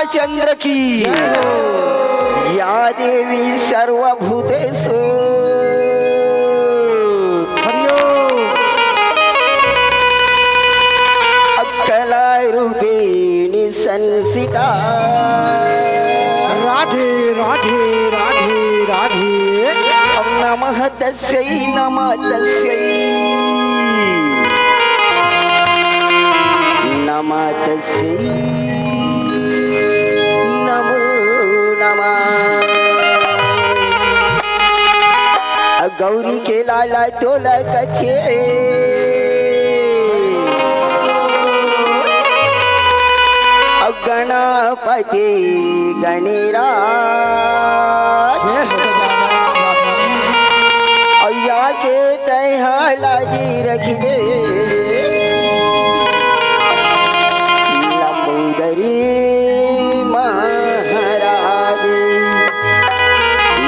रामचंद्र की या देवी सर्वभूतेषु अक्कला रूपिणी संसिता राधे राधे राधे राधे नमः तस्यै नमः तस्यै नमः तस्यै नमो नमः। गौरी के लाला तोला कथे गणपति गणराज या के तहलाजी रख दे लंबोदरी महाराज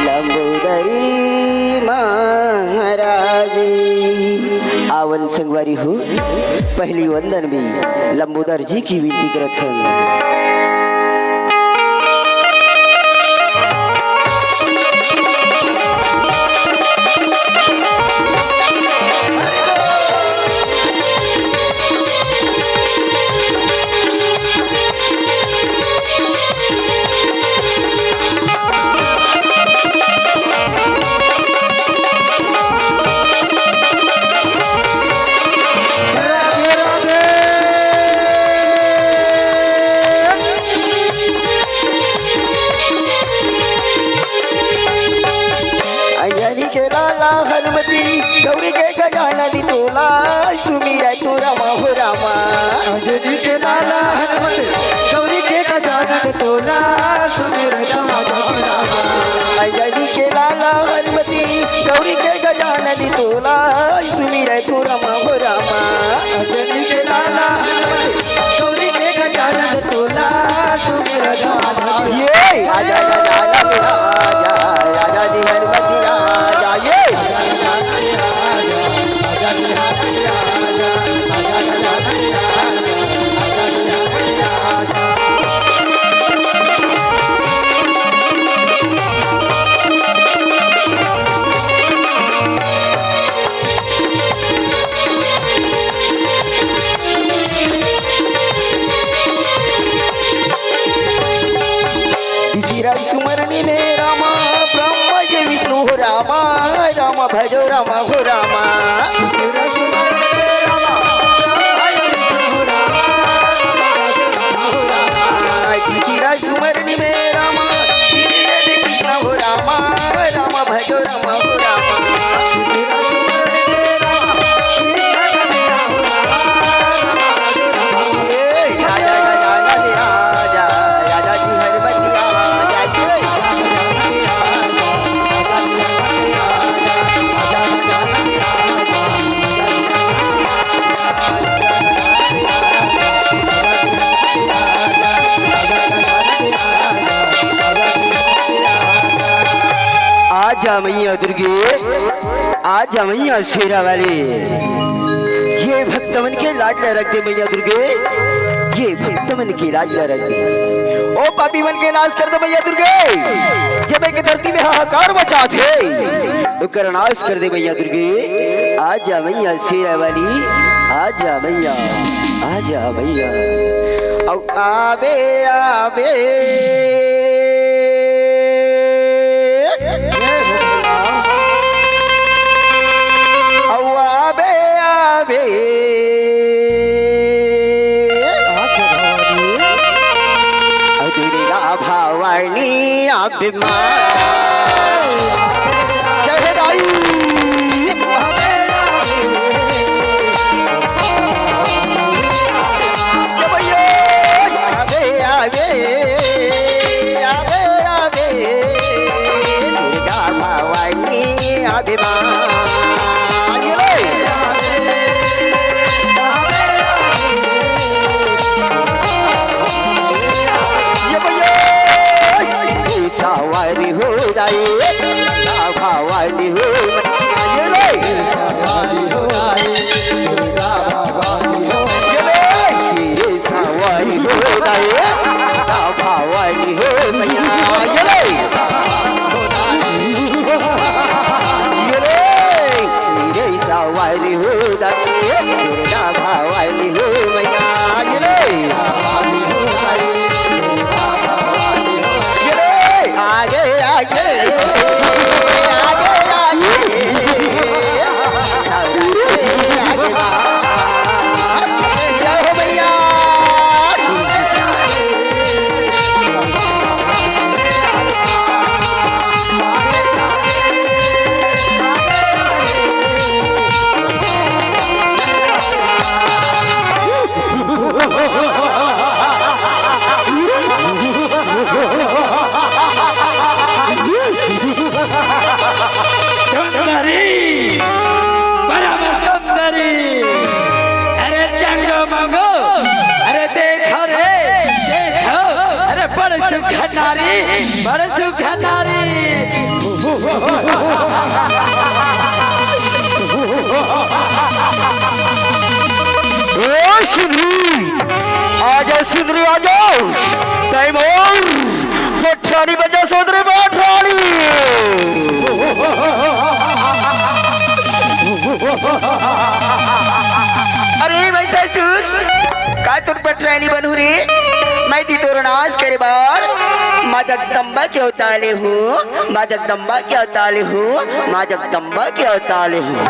लंबोदरी महाराज। आवन संगवारी हो पहली वंदन भी लंबोदर जी की विनती करत हैं। गौरी के गजाना दी तोला सुमीरा तो रामा हो रामा अंजनी के लाला हनुमत गौरी के गजाना दी तोला सुमीरा रामा हो रामा अंजनी के लाला हनुमती गौरी के गजाना दी तोला सुमीरा तो रामा हो रामा अंजनी के लाला हनुमत गौरी के गजाना दी तोला सुमीरा रामा ये आजा आजा आजा आजा आजा जी हनुमती आजा ये सुमरणी में रामा ब्रह्म जी विष्णु हो रामा राम भजो रामा हो रामा तीसरा सुमरणी में रामा श्री कृष्ण हो रामा राम भजो रामा हो रामा आजा मैया दुर्गे आजा मैया शेरा वाले ये भक्तमन के लाडला रख दे मैया दुर्गे ये भक्तमन के लाडला रख दे ओ पापी मन के नाश कर दे मैया दुर्गे जब एक धरती में हाहाकार मचा थे तो कर नाश कर दे मैया दुर्गे आजा मैया शेरा वाली आजा मैया औ आवे आवे भवानी सवारी हो दाई दुर्गा भवानी हो मैया ये ले आगे आगे परम सुंदरी अरे चंगो मंगो अरे देखो रे देखो अरे बड़ सुख नारी बड़ सुख नारी सुंदरी आ जाओ टाइम और पठानी बजा सुंदरी पठानी अरे वैसा चूर काय तुम पटरानी बनू रे मैं ती तोरण आज करे बार माँ जगदम्बा के अवताले हूँ माँ जगदम्बा के अवताले हूँ माँ जगदम्बा के अवताले हूँ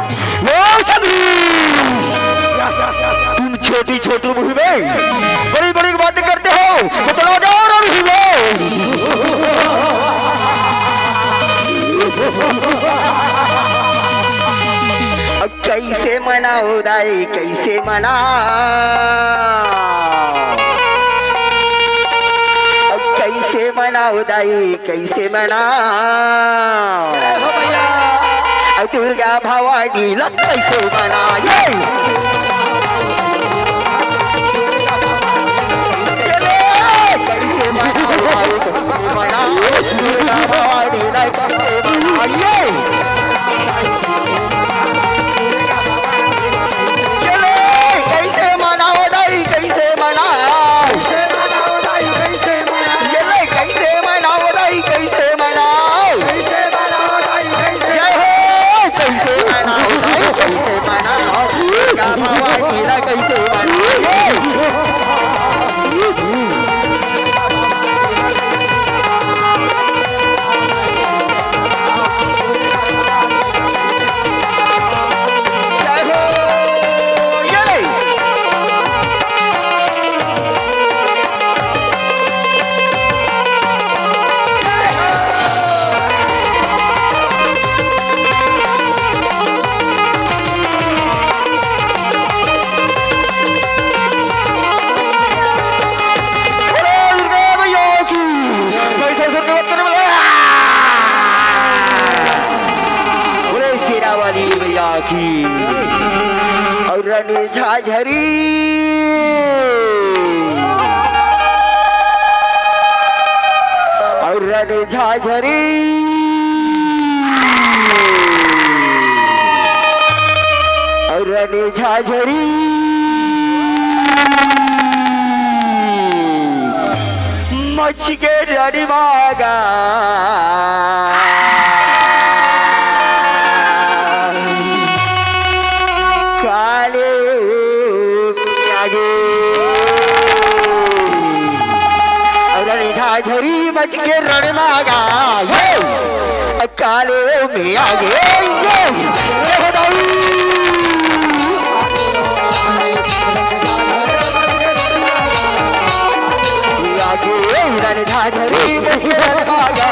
तुम छोटी छोटी मुही में बड़ी बड़ी बातें करते हो तो चलो जाओ ना मुही में कैसे मनाओ दाई कैसे मनाओ कैसे मनाओ दाई कैसे मनाओ दुर्गा भवानी लग कैसे मनाए कैसे मनाओ दुर्गा भवानी लग कैसे मनाए और रानी झाझरी और रानी झाझरी और रानी झाझरी मच के रानी मागा झरी मच के रण मागा काले में आगे रण झाझरी मच के रण मागा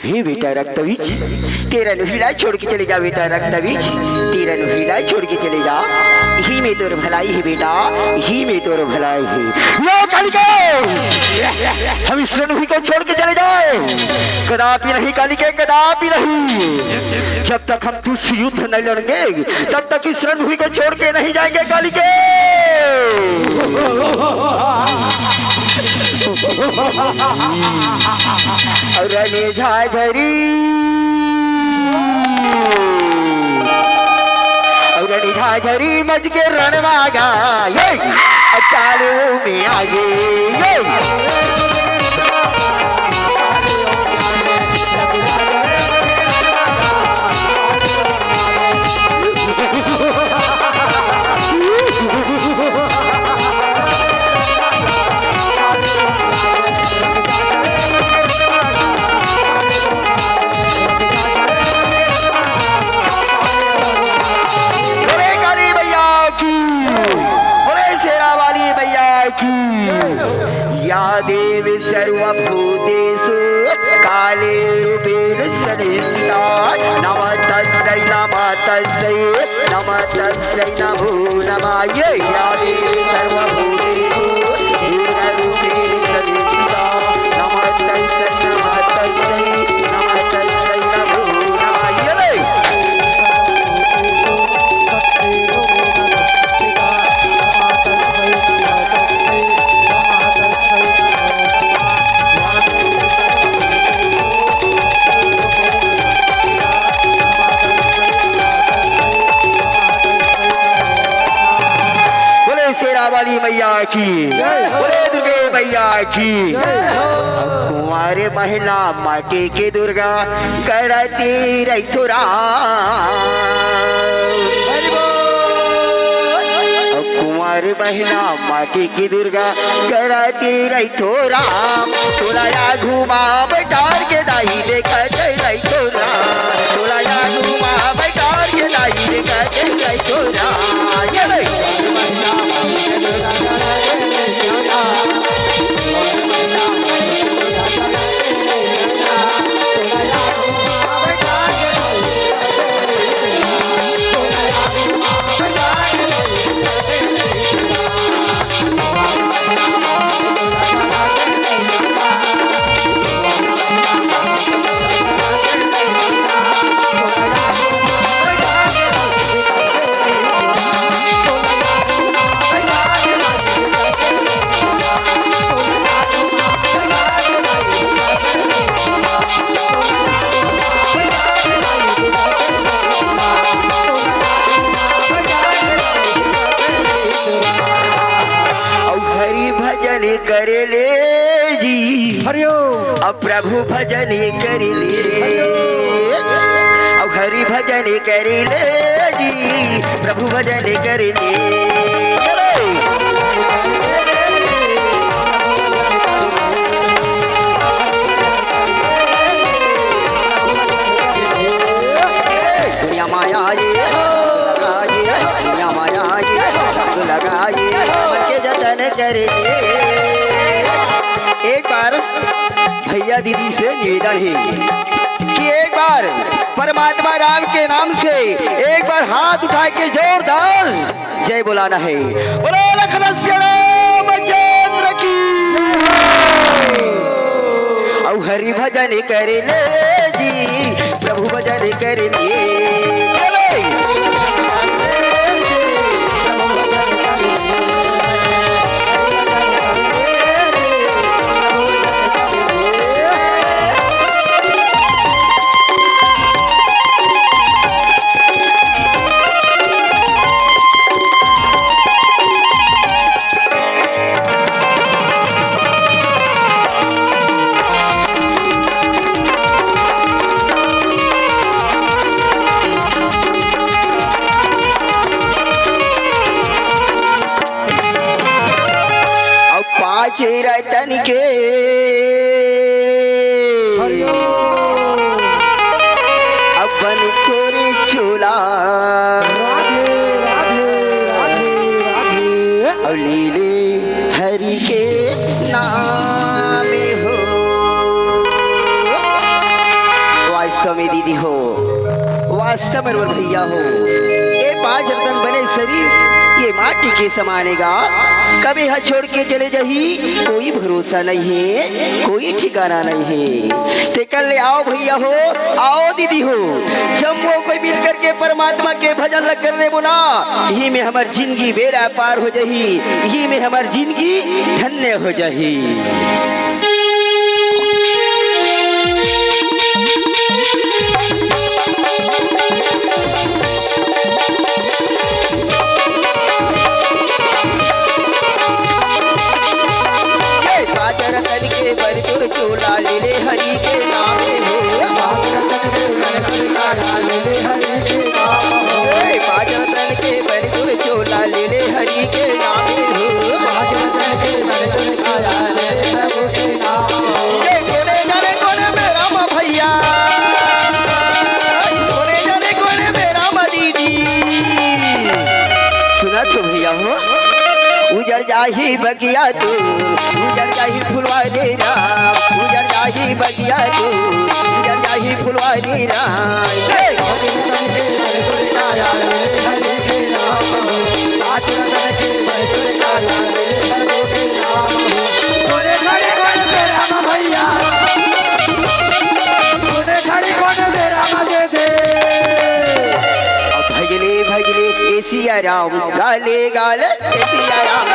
हे बेटा रक्तबीज, तेरा नुहीला छोड़ के चले जा बेटा रक्तबीज, तेरा नुहीला छोड़ के चले जा। ही में तोर भलाई है बेटा, ही में तोर भलाई है। लो कालिके, हम इस रणभूमि को छोड़ के चले जाए, कदापि नहीं कालिके, कदापि नहीं। जब तक हम तुझसे युद्ध नहीं लड़ेंगे तब तक इस रणभूमि को छोड़ के नहीं जाएंगे कालिके। रणे झाझरी, रणे झाझरी मज के रण मागा ये चालू में आगे ये। या देव सर्वभूतेषु काले रूपेण संस्थिता। नमः तस्यै नमः तस्यै नमः तस्यै नमो नमः। या देव सर्वभूतेषु रूपेण संस्थिता। नमः तस्यै नमः तस्यै नमः तस्यै नमो नमः। वाली मैया की, बोले दुर्गे मैया की। कुंवारे महिला माटी की दुर्गा करती रही थोरा। कुंवारे महिला माटी की दुर्गा करती रही थोरा। तोलाया घुमा बैठार के दाई देखा रही थोरा। तोलाया घुमा बैठार के दाई देखा रही थोरा। करे ले जी हरिओ, अब प्रभु भजन कर ले। अब हरि भजन कर ले जी, प्रभु भजन कर ले। दुनिया माया ये दुनिया माया ये लगाए बच्चे जतन कर ले। एक बार भैया दीदी से निवेदन है कि एक बार परमात्मा राम के नाम से एक बार हाथ उठा के जोरदार जय बुलाना है। बोलो लखनऊ रामचंद्र की। और हरि भजन कर ले जी, प्रभु भजन कर ले। वास्तव में दीदी हो, वास्तव में मोर भैया हो, ये 5 रतन बने शरीर ये माटी के समानेगा, कभी हाथ छोड़ के चले जाही कोई भरोसा नहीं है, कोई ठिकाना नहीं है। ते कल ले आओ भैया हो, आओ दीदी हो, जब वो कोई मिल करके परमात्मा के भजन लग करने बोला, यही में हमार जिंदगी बेड़ा पार हो जाही, यही में हमार जिंदगी धन्य हो जाही। चोला ले ले हरि के नाम हो, पाँच रतन के बरजुर चोला ले ले हरि के नाम हो। कोने जाने कोने मेरा मा भैया, कोने जाने कोने मेरा मा दीदी, सुना तो भैया हो, उजड़ जाही बगिया तू, उजड़ जाही फुलवारी राम, उजड़ जाही बगिया तू, उजड़ जाही फुलवारी राम। भजले भजले एसिया राम गाले गाल एसिया राम।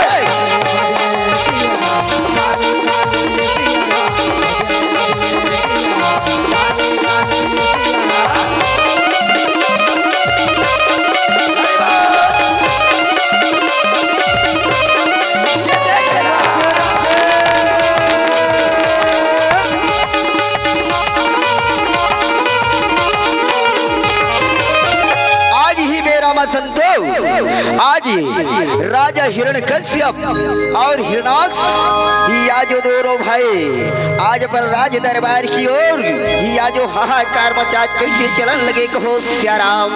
संतो आज राजा हिरण्यकश्यप और हिरणाक्ष आज दोनों भाई आज पर राज दरबार की ओर आज हाहाकार मचा कैसे चलन लगे कहो श्याराम।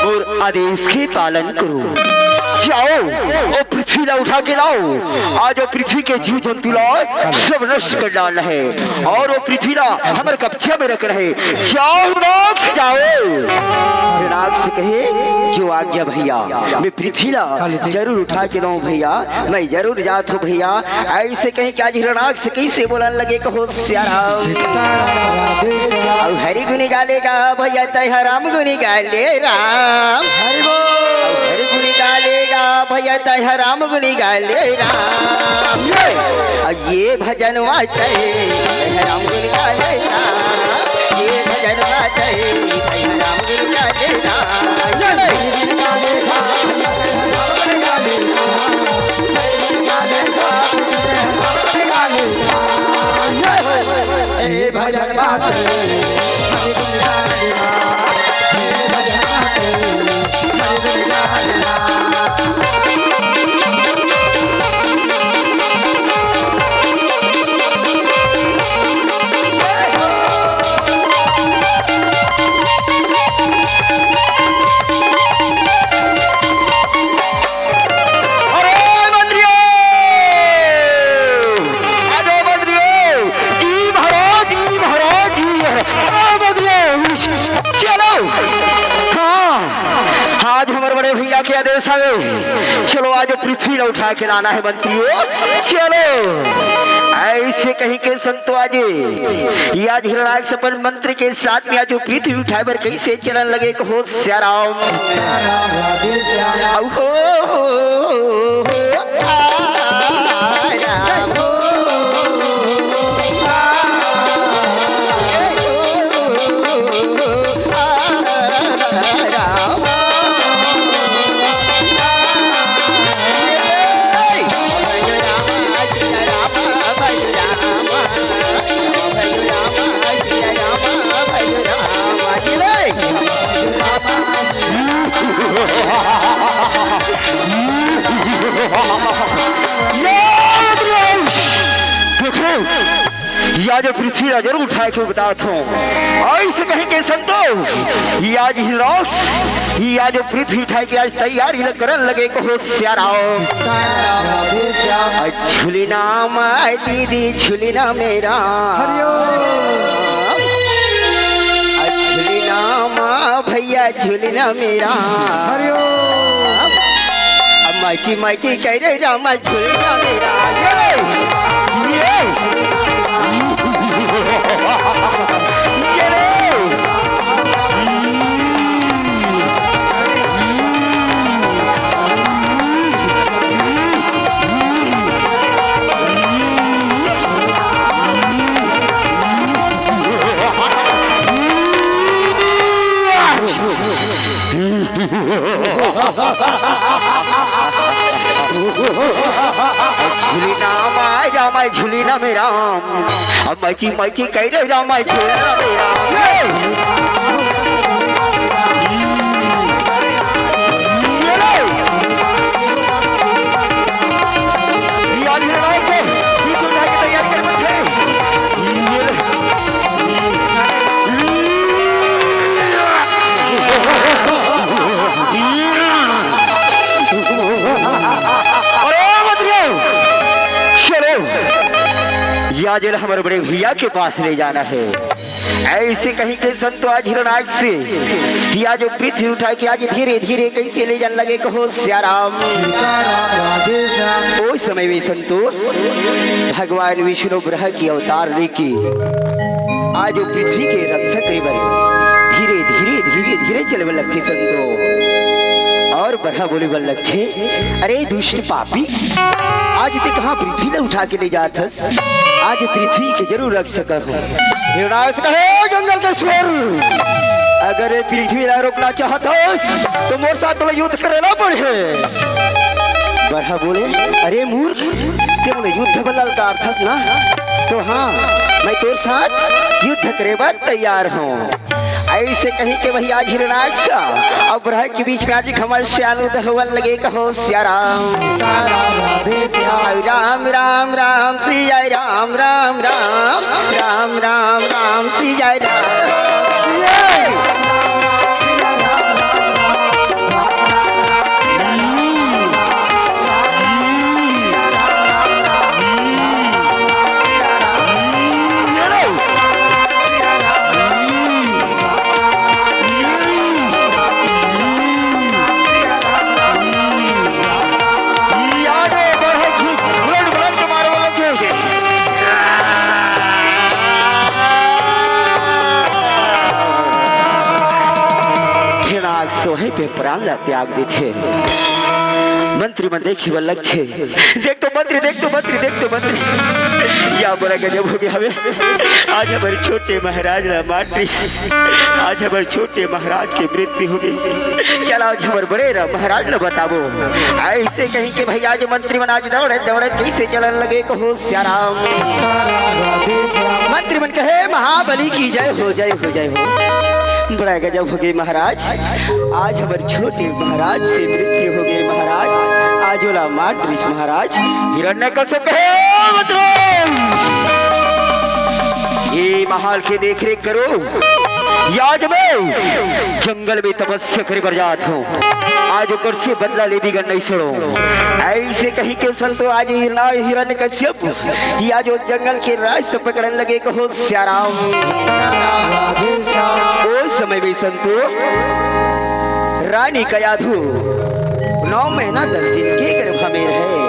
और आदेश के पालन करो, जाओ और पृथ्वी ला उठा के लाओ, आज वो पृथ्वी के जीव जंतु लाओ सब नष्ट कर डालना है और वो पृथ्वी ला हमारे कब्जे में रख रहे। जाओ नाथ जाओ। नाथ से कहे जो आज्ञा भैया, मैं पृथ्वी ला जरूर उठा के लाऊं भैया, मैं जरूर जात हूँ भैया। ऐसे कहे कि आज हिरणाक्ष से कैसे बोलने लगे कहो श्याराम। अब हरि गुनी गालेगा भैया तय राम गुनी गाले राम, हरि गुनी गालेगा भैया तय राम गुनी गाले राम। ये भजन वाचे राम गुनी गाले राम, ये भजन वाचे राम गुनी गाले राम। भजन के आदेश आवे, चलो आज पृथ्वी न उठा के लाना है मंत्रियों, चलो। ऐसे कहीं के संतो आज आज हिरणाक्ष अपन मंत्री के साथ में आज पृथ्वी उठाए पर कैसे चलन लगे हो श्याराम। या जो पृथ्वी ला जरूर उठाए के बताता हूँ। और इसे कहीं के संतो ये आज ही लॉस ये आज जो पृथ्वी उठाए के आज तैयारी करन लगे को श्याराओ झूली नाम दीदी झूली ना मेरा झूली नाम भैया झूली ना मेरा माची माची कह रहे रामा झूली ना मेरा झूली नाम रामा झूली ना मेरा अब मची मची कह रहे रामा झूली ना मेरा आज हमारे बड़े भैया के पास ले जाना है। ऐसे कहीं के संतो आज हिरणाज से कि आज पृथ्वी उठा के आज धीरे धीरे कैसे ले जाने लगे कहो श्याराम। उस समय में संतो भगवान विष्णु ग्रह की अवतार लेके आज पृथ्वी के रक्षक धीरे धीरे धीरे धीरे चलने लगते संतो और बढ़ा बोले बल लगते अरे दुष्ट पापी आज ते कहाँ पृथ्वी ने उठा के ले जात आज पृथ्वी के जरूर रख सकर कहे जंगल के स्वर अगर ये पृथ्वी ला रोकना चाहता तो मोर साथ तो युद्ध करेला पड़े बढ़ा बोले अरे मूर्ख ते युद्ध बदल का अर्थ ना तो हाँ मैं तेरे साथ युद्ध करे बार तैयार हूँ। ऐसे कहीं के वही आज हिरणाज सा अब ग्रह के बीच में आज हमारे श्यालू दहवन लगे कहो श्याराम राम राम राम सिया राम राम राम राम राम राम सिया राम पे प्राण ला त्याग देते मंत्री मन देखी बल लगते देख तो मंत्री देख तो मंत्री देख तो मंत्री या बड़ा गजब हो गया हमें आज हमारे छोटे महाराज ना माटी आज हमारे छोटे महाराज की मृत्यु हो गई। चला आज हमारे बड़े ना महाराज ने बताओ ऐसे कहीं के भाई आज मंत्री मन आज दौड़े दौड़े कैसे चलन लगे कहो श्याराम। मंत्री मन कहे महाबली की जय हो जय हो जय हो। बड़ा गजब हो गई महाराज आज हमारे छोटे महाराज की मृत्यु हो गई महाराज आज ओला मातृष महाराज हिरण्यकश्यप कहे ये महल के देख रेख करो याद में जंगल में तपस्या करे बर जात हूँ आज कर से बदला ले भी नहीं सुनो। ऐसे कहीं के संतो आज हिरण्यकश्यप या जो जंगल के रास्ते पकड़ने लगे कहो श्याराम। उस समय में संतो रानी कयाधु 9 महीना 10 दिन के गर्भ में रहे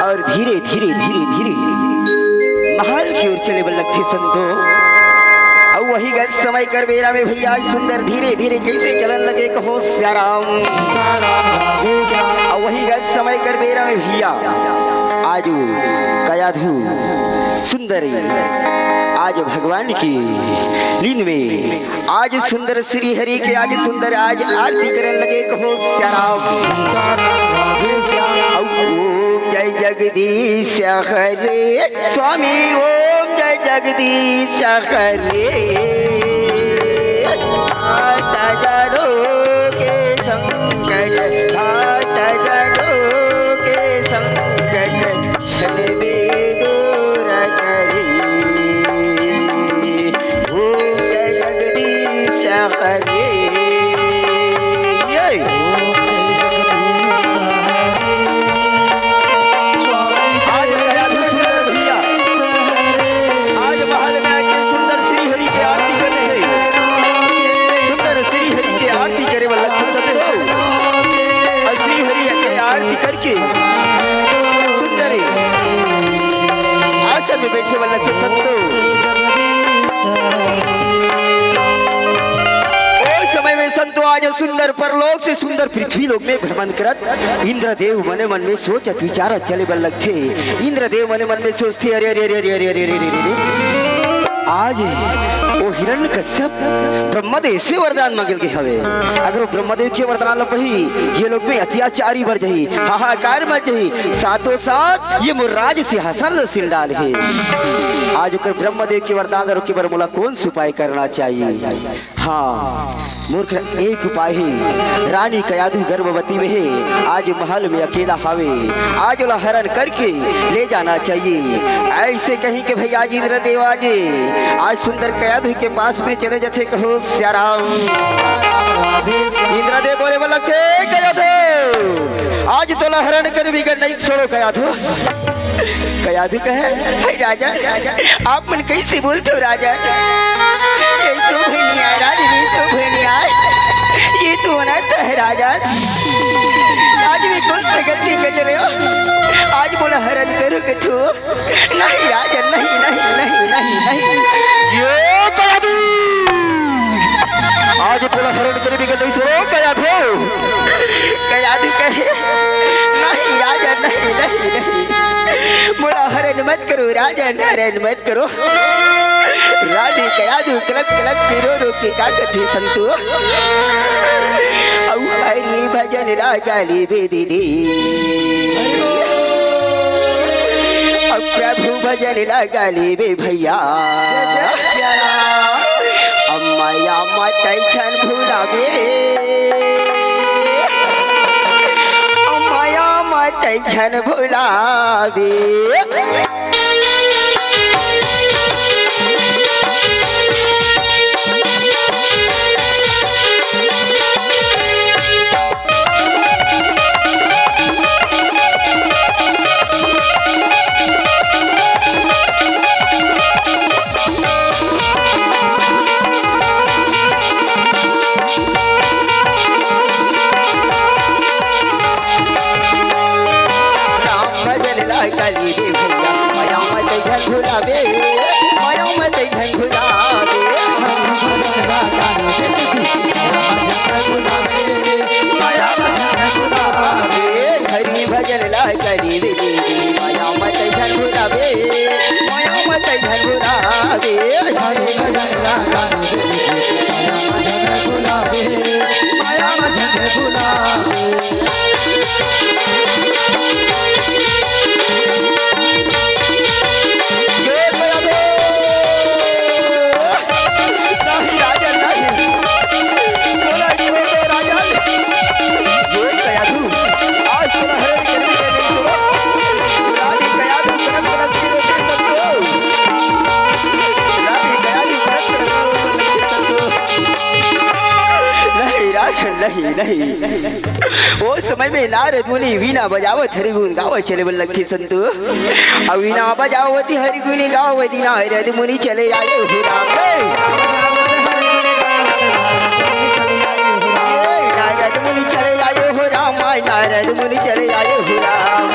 और धीरे धीरे धीरे धीरे महल की ओर चले बल लगते संतो। और वही गज समय कर बेरा में भैया सुंदर धीरे धीरे कैसे चलन लगे कहो श्याराम। और वही गज समय कर बेरा में भैया आज कयाधु सुंदर आज भगवान की लीन में आज सुंदर श्री हरि के आज सुंदर आज आरती करने लगे कहो श्याराम। ओम जय जगदीश हरे स्वामी ओम जय जगदीश हरे जरो के संकट जरो के संकट छल में दूर करी आरती करके सुंदर आसन में बैठे वाला थे संतो समय में संतो आज सुंदर परलोक से सुंदर पृथ्वी लोक में भ्रमण करत इंद्रदेव मने मन में सोचत विचारत चले बल लगे। इंद्रदेव मने मन में सोचते अरे अरे अरे अरे अरे अरे अरे अरे आज वो हिरण्यकश्यप ब्रह्मदेव से वरदान मांगल के हवे। अगर वो ब्रह्मदेव के वरदान ल पही ये लोग में अत्याचारी बढ़ जाही, हाहाकार मच जाही, साथों साथ ये मुर्राज सिंहासन सिल डाल है। आज ओकर ब्रह्मदेव के वरदान रोके बर मोला कौन सी उपाय करना चाहिए? हाँ मूर्ख एक उपाय है। रानी कयाधु गर्भवती में है, आज महल में अकेला हावे, आज ओला हरण करके ले जाना चाहिए। ऐसे कहीं के भैया आज इंद्रदेव आज सुंदर कयाधु के पास में चले जाते कहो श्याराम। इंद्रदेव बोले बोला कयाधु आज तोला हरण कर भी कर नहीं छोड़ो कयाधु। कयाधु कहे राजा आप मन कैसे बोलते हो राजा? ये तो अनर्थ है राजा। आज भी कौन सी गलती कर रहे हो? आज बोला हरण करोगे तू? नहीं राजा नहीं नहीं नहीं नहीं नहीं ये कयाधु आज बोला हरण कर भी कर नहीं छोड़ो कयाधु। कयाधु कहे नहीं राजा नहीं नहीं नहीं बोला हरण मत करो राजा, हरण मत करो। रानी कयाधु कलप कलप रो रो के का कथे संतो औ हरि भजन रागाली बेदी अब प्रभु भजन लगाली बे भैया। अम्माया मत छन भुलावे, अम्माया मत छन भुलावे। हरि भजन लागी माया मत झन भुलावे, माया मत झन भुलावे। हरि भजन लागी माया मत झन भुलावे। नहीं नहीं वो समय में नारद मुनि वीणा बजावत हरिगुण गावत चले बल लगती संतो। अब वीणा बजावती हरिगुण गावती नारद मुनि चले आए हो राम। नारद मुनि चले आए हो राम, नारद मुनि चले आए हो राम।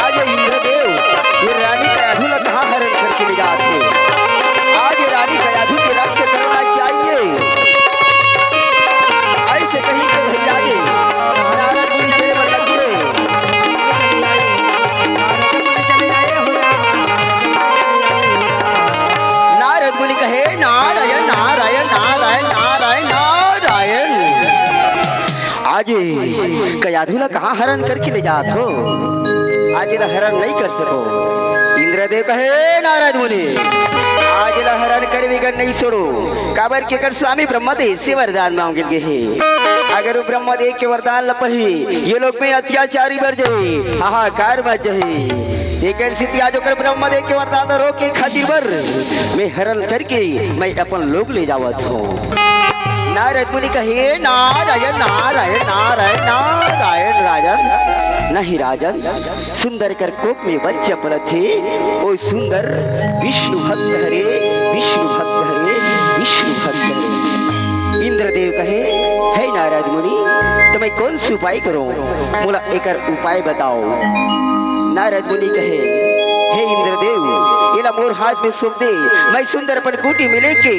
आज इंद्रदेव ये रानी कयाधु ला कहाँ हरण करके ले जाते? आज रानी कयाधु के रक्षा करना चाहिए। ऐसे कहीं के भैया नारद मुनि चले बल लगे। नारद मुनि कहे नारायण नारायण नारायण नारायण नारायण। आज कयाधु ला कहाँ हरण करके ले जात हो? आज ला हरण नहीं कर सको। इंद्रदेव कहे नारद मुनि आज ला हरण कर भी कर नहीं छोड़ो। काबर के कर स्वामी ब्रह्मदेव से वरदान मांगे गए हैं। अगर वो ब्रह्मदेव के वरदान ल पही ये लोग में अत्याचारी बढ़ जाए, हाहाकार मच जाए। एक स्थिति आज होकर ब्रह्मदेव के वरदान रोके खातिर बर मैं हरण करके मैं अपन लोग ले जावत हूँ। नारद मुनि कहे नारायण नारायण नारायण नारायण राजन। नहीं राजन, सुंदर कर कोप में बच्चे पलत थे। ओ सुंदर विष्णु भक्त हरे, विष्णु भक्त हरे, विष्णु भक्त हरे। इंद्रदेव कहे, हे नारद मुनि, तुम्हें कौन सी उपाय करो, मोला एकर उपाय बताओ। नारद मुनि कहे, हे इंद्रदेव, येला मोर हाथ में सौंप दे, मैं सुंदर पर कुटी में लेके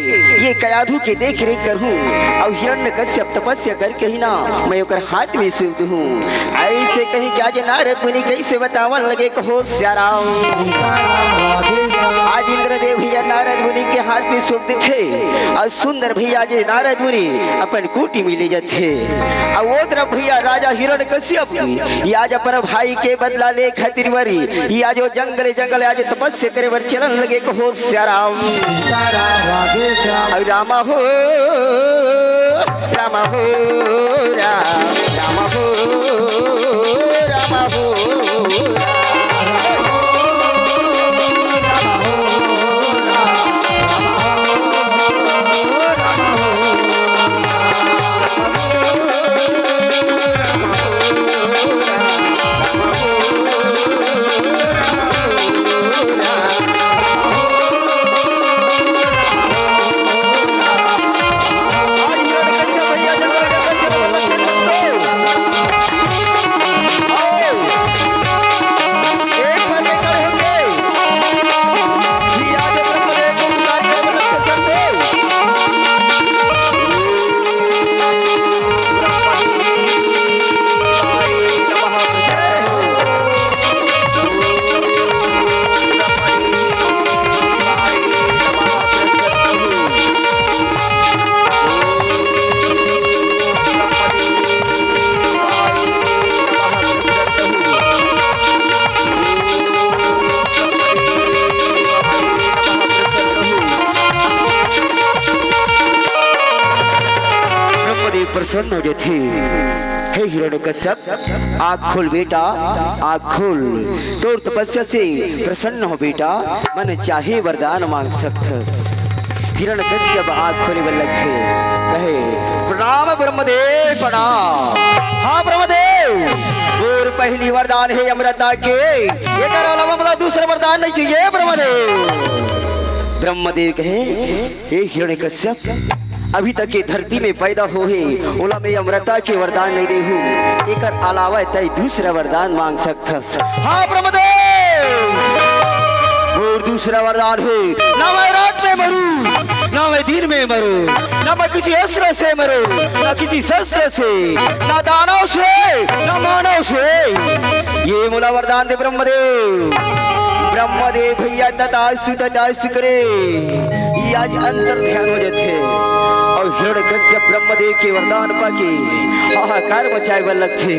ये कयाधु के देख रेख करूँ और हिरण्यकश्यप तपस्या करके ही ना मैं ओकर हाथ में सौंप दूँ। ऐसे कहीं क्या जे नारद मुनि कैसे बतावन लगे, कहो श्याराम। आज इंद्रदेव भैया नारद मुनि के हाथ में सौंप देते और सुंदर भैया जे नारद मुनि अपन कुटी में ले जाते। और वो तरफ भैया राजा हिरण्यकश्यप ये आज अपन भाई के बदला ले खातिर वरी ये आज जंगल आज तपस्या करे बर चलन लगे, कहो श्याराम। रामा हो रामा हो रामा हो रामा हो प्रसन्न हो जाती। हे हिरण्यकश्यप, आँख खोल बेटा, आँख खोल, तोर तपस्या से प्रसन्न हो बेटा, मन चाहे वरदान मांग सकत। हिरण्यकश्यप आँख खोले बल लगते, कहे, प्रणाम ब्रह्मदेव प्रणाम। हाँ ब्रह्मदेव, और पहली वरदान है अमृता के, ये अलावा मतलब दूसरा वरदान नहीं चाहिए ब्रह्मदेव। ब्रह्मदेव कहे, हे हिरण्यकश्यप, अभी तक ये धरती में पैदा हो है ओला में अमृता के वरदान नहीं दे हूँ, एक अलावा तय दूसरा वरदान मांग सकथस। हाँ ब्रह्मदेव, और दूसरा वरदान है, ना मैं रात में मरूं, ना मैं दिन में मरूं, ना मैं किसी अस्त्र से मरूं, ना किसी शस्त्र से, ना दानव से, ना मानव से, ये मोला वरदान दे ब्रह्मदेव। ब्रह्मदेव भैया तथास्तु करे, ये आज अंतर ध्यान हो जाते और हिरण्यकश्यप ब्रह्मदेव के वरदान पाके हाहाकार मचाए बल लगते।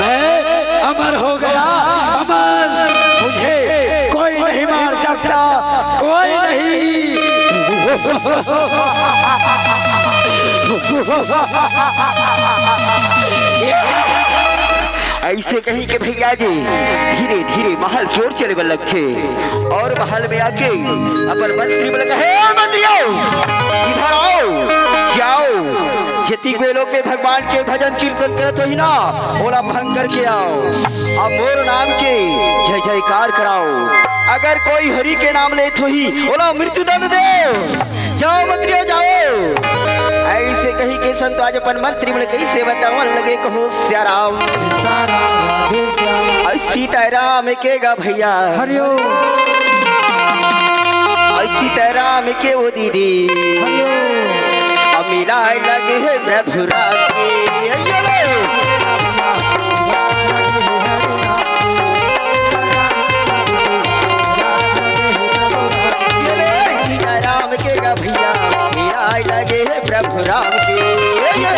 मैं अमर हो गया, अमर, मुझे कोई नहीं मार सकता, कोई नहीं। ऐसे कहीं के भैया जी धीरे धीरे महल जोर चले बल लगते और महल में आके अपन मंत्री बोले, हे मंत्रियों इधर आओ, जाओ, जति को लोग के भगवान के भजन कीर्तन करत हो ही ना, ओला भंग करके आओ और मोर नाम के जय जयकार कराओ। अगर कोई हरि के नाम ले तो ही ओला मृत्यु दंड दे। जाओ मंत्रियों जाओ। ऐसे कहीं के संत आज अपन मंत्री बोले कैसे बतावन लगे, कहो श्याराम। सीताराम के गा भैया हरिओ, सीताराम के वो दीदी अमीरा लगे है प्रभु राम के। सीताराम के गा भैया मीरा लगे है प्रभु राम के। लगे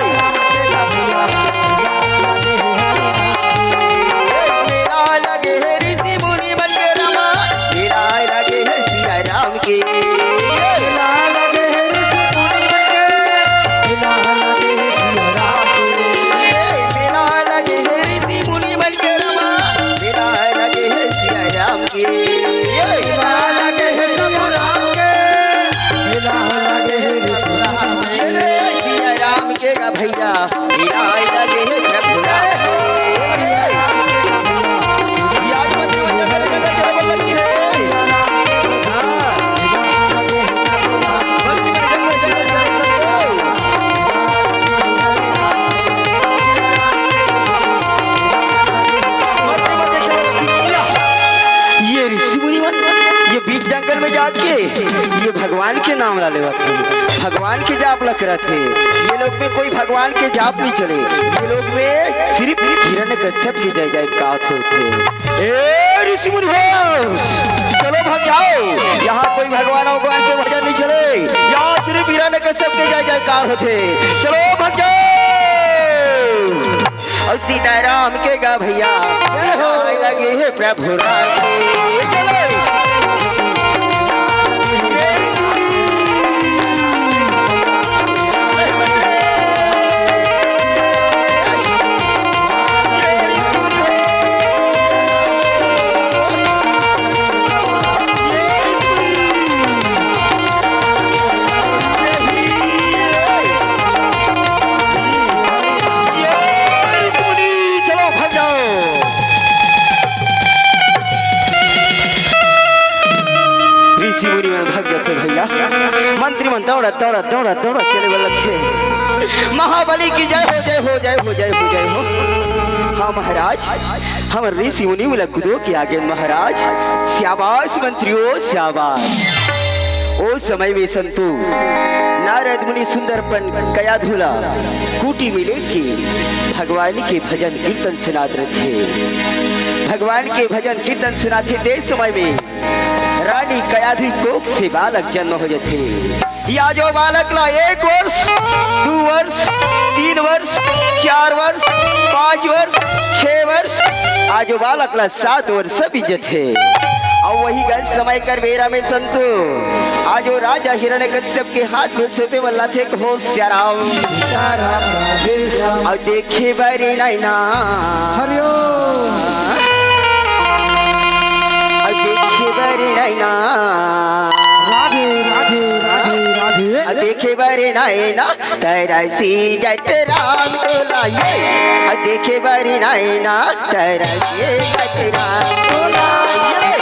भैया हीरा लगे प्रभु ये ऋषि मुनिवन ये बीच जंगल में जाके ये भगवान के नाम ला लेवा थे, भगवान के जाप लग रहे थे। ये लोग में कोई भगवान के जाप नहीं चले, ये लोग में सिर्फ हिरण्यकश्यप की जय जयकार होते। ए ऋषि मुनि चलो भाग जाओ, यहाँ कोई भगवान के भजन नहीं चले, यहाँ सिर्फ हिरण्यकश्यप के जय जयकार होते। चलो भाग जाओ और सीताराम के गा भैया लगे है प्रभु राधे। चलो मंत्री मन दौड़ा दौड़ा दौड़ा दौड़ा चले वाला थे। महाबली की जय हो जय हो जय हो जय हो जय हो। हाँ महाराज हम ऋषि मुनि वाला गुरु के आगे महाराज शाबाश मंत्रियों शाबाश। ओ समय में संतु नारद मुनि सुंदरपन कया धुला कूटी में लेके भगवान के भजन कीर्तन सुनाते थे। भगवान के भजन कीर्तन सुनाते थे समय में रानी कयाधि कोख से बालक जन्म हो जाते। या जो बालक ला 1 वर्ष 2 वर्ष 3 वर्ष 4 वर्ष 5 वर्ष 6 वर्ष आज बालक ला 7 वर्ष बीजत है। और वही गल समय कर बेरा में संतो आज राजा हिरण्यकश्यप के हाथ में सोते वाला थे हो श्याराम और देखे बरी नैना हरिओ देखे बरी नैना राधे राधे राधे राधे देखे बरी नैना तरसी जत राम तोलाये देखे बरी नैना तरसी जत राम तोलाये।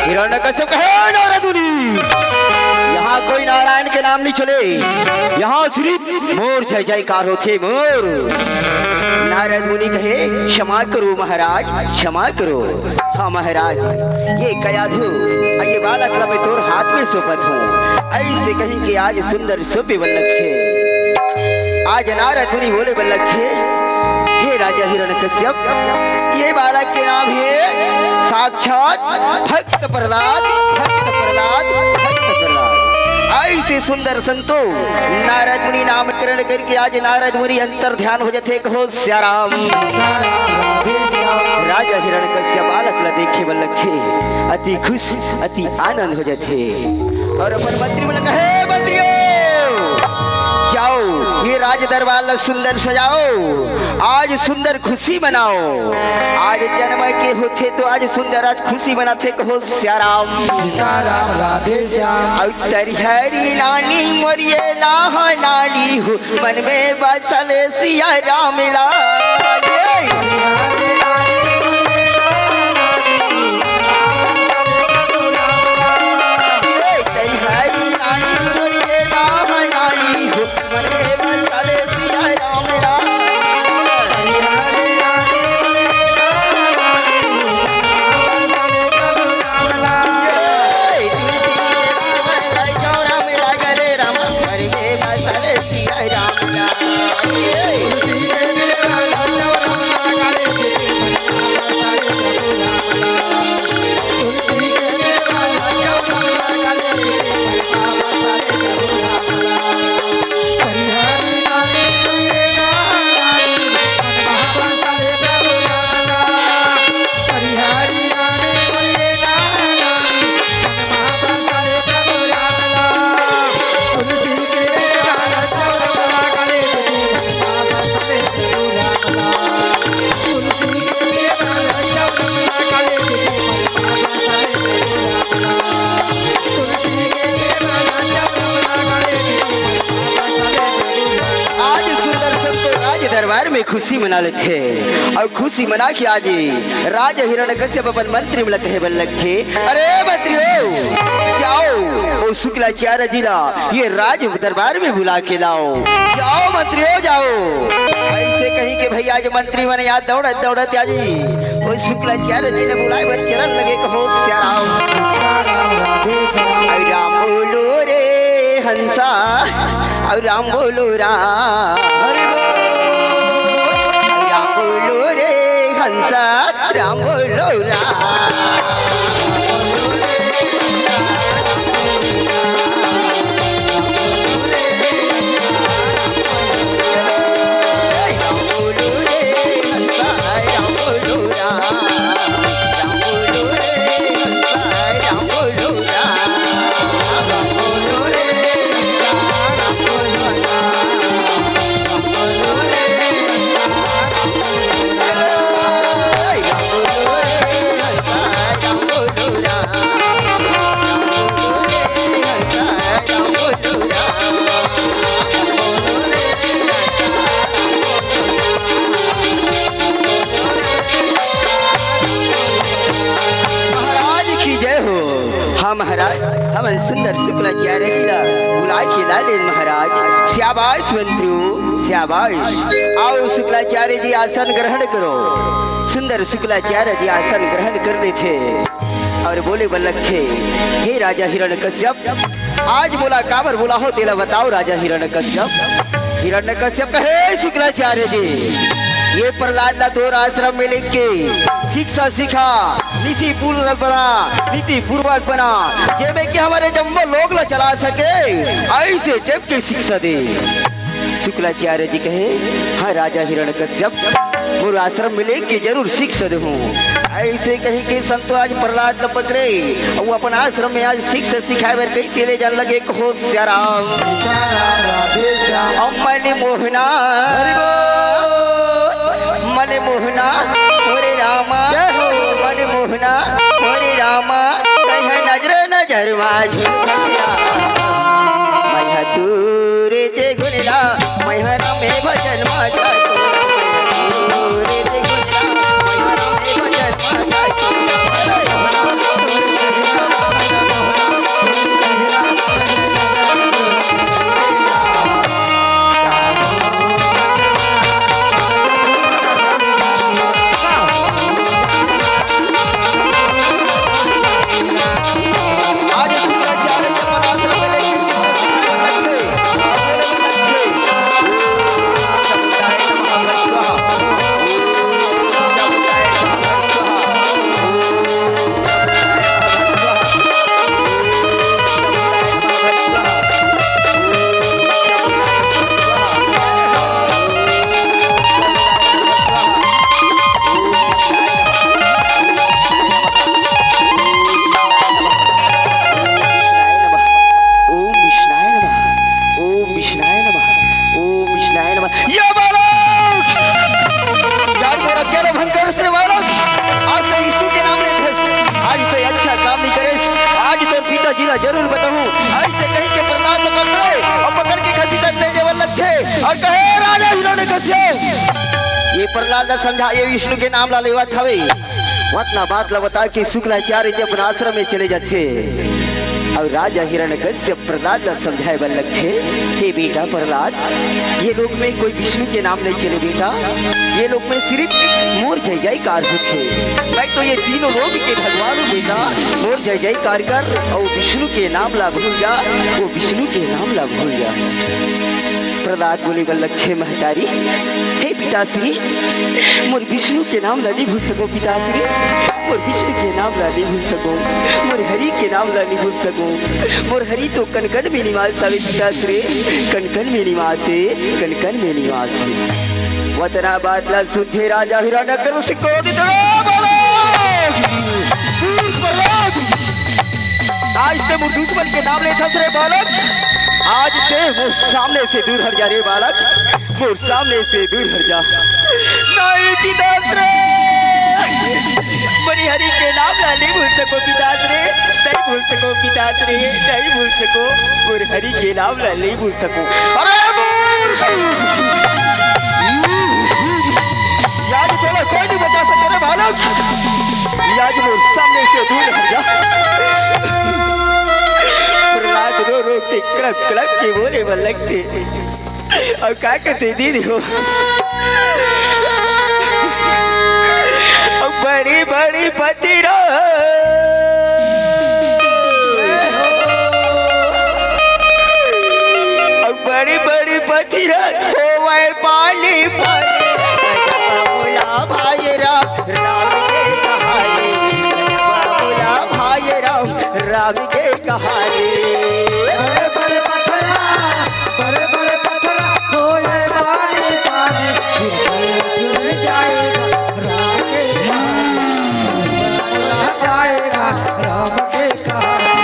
हिरण्यकश्यप कहे नारद मुनि यहाँ कोई नारायण के नाम नहीं चले, यहाँ सिर्फ मोर जय जयकार होते मोर। नारद मुनि कहे क्षमा करो महाराज क्षमा करो। हाँ महाराज ये कयाधु ये बालक मैं तोर हाथ में सोपत हूँ। ऐसे कहीं कि आज सुंदर सोपे बल्लक थे। आज नारद मुनि बोले बल्लक थे हे राजा हिरण्यकश्यप ये बालक के नाम है साक्षात भक्त प्रहलाद भक्त प्रहलाद भक्त प्रहलाद। ऐसे सुंदर संतो नारद मुनि नामकरण करके आज नारद मुनि अंतर ध्यान हो जाते कहो श्याराम। राजा हिरण्यकश्यप बालक ला देखे बल्लक थे अति खुश अति आनंद हो जाते और अपन मंत्री मन कहे मंत्रियों जाओ ये राज दरबार सुंदर सजाओ आज सुंदर खुशी मनाओ। आज जन्म के होते तो आज सुंदर आज खुशी मनाते कहो श्याराम राधे श्याम। हरी नानी मोरिये नाहा नानी हो मन में बसल सिया राम राम में खुशी मना लेते और खुशी मना के आगे राजा हिरण्यकश्यप अपन मंत्री में कहे बल्लभ थे, अरे मंत्रियों जाओ ओ शुक्लाचार्य जिला ये राज दरबार में बुला के लाओ। जाओ मंत्रियों जाओ। ऐसे कहीं के भैया जो मंत्री बने याद दौड़त दौड़त आजी वो शुक्लाचार्य जी ने बुलाए बर चरण लगे कहो राम बोलो रे हंसा और राम बोलो राम बोलो रे हंसा राम बोलो राम। महाराज हम सुंदर शुक्लाचार्य जी बुला के लाले महाराज। शाबाश मंत्रियों शाबाश। आओ शुक्लाचार्य जी आसन ग्रहण करो। सुंदर शुक्लाचार्य जी आसन ग्रहण करते थे और बोले बल्लभ थे, हे राजा हिरण्यकश्यप आज बोला काबर बोला हो तेला बताओ राजा हिरण्यकश्यप। हिरण्यकश्यप कहे शुक्लाचार्य जी ये प्रहलाद ला तोर आश्रम में लेके शिक्षा सिखा नीति पूर्ण बना नीति पूर्वक बना जेबे कि हमारे जम्मो लोग ला चला सके ऐसे टेप के शिक्षा दे। शुक्लाचार्य जी कहे हाँ राजा हिरण्यकश्यप मोर आश्रम में लेके जरूर शिक्षा दूँ। ऐसे कहीं के संतो आज प्रहलाद न पकड़े वो अपन आश्रम में आज शिक्षा सिखाए बर कैसे ले जान लगे कहो श्याराम मन मोहना मन मोहना मोरे रामा मन मोहना मोरे रामा कह नजर नजर मैं दूरे ते गुनला मैं में भजन माजा जरूर बताऊं। ऐसे कहीं के प्रहलाद पकड़े और पकड़ के खसी करते जेवल लगे और कहे राजा हिरण्यकश्यप ये प्रहलाद समझा ये विष्णु के नाम ला लेवत हवे वतना बात ला बता के शुक्लाचार्य जी अपने आश्रम में चले जाते और राजा हिरण्यकश्यप प्रहलाद ला समझाए बन लगते हे बेटा प्रहलाद ये लोग में कोई विष्णु के नाम नहीं चले बेटा ये लोग में सिर्फ मोर जय जयकार होते मैं तो ये तीनों लोग के भगवान बेटा मोर जय जयकार कर और विष्णु के नाम ला भूल जा वो विष्णु के नाम ला भूल जा। प्रहलाद बोले बल्लभ महतारी हे पिताश्री मोर विष्णु के नाम ला नहीं भूल सको पिताश्री मोर विष्णु के नाम ला नहीं भूल सको मोर हरि के नाम ला नहीं भूल सको मोर हरि तो कनकन में निवास आवे पिताश्री कनकन में निवास है कनकन में निवास है। वतना बात ला सुधे राजा हिरण्यकश्यप को आज से मुझ दुश्मन के नाम ले रे बालक आज से वो सामने से दूर हट जा रे बालक वो सामने से दूर हट जा। नहीं पिताश्री मरी हरि के नाम ला नहीं भूल सको पिताश्री नहीं भूल सको पिताश्री नहीं भूल सको और हरि के नाम ला नहीं भूल सको। अरे बालक याद मोर सामने से दूर हट जा। प्रहलाद रो रो के कड़क कड़क के बोले बालक थे और क्या कहते दीदी हो बड़ी बड़ी पतिरा बड़ी बड़ी पतिरा हो वह पानी बोला भाई राम राम के कहानी बोला भाई राम के कहानी बड़े बड़े पत्थरा होए पानी पानी फिर जाएगा राम के जाएगा राम के कहानी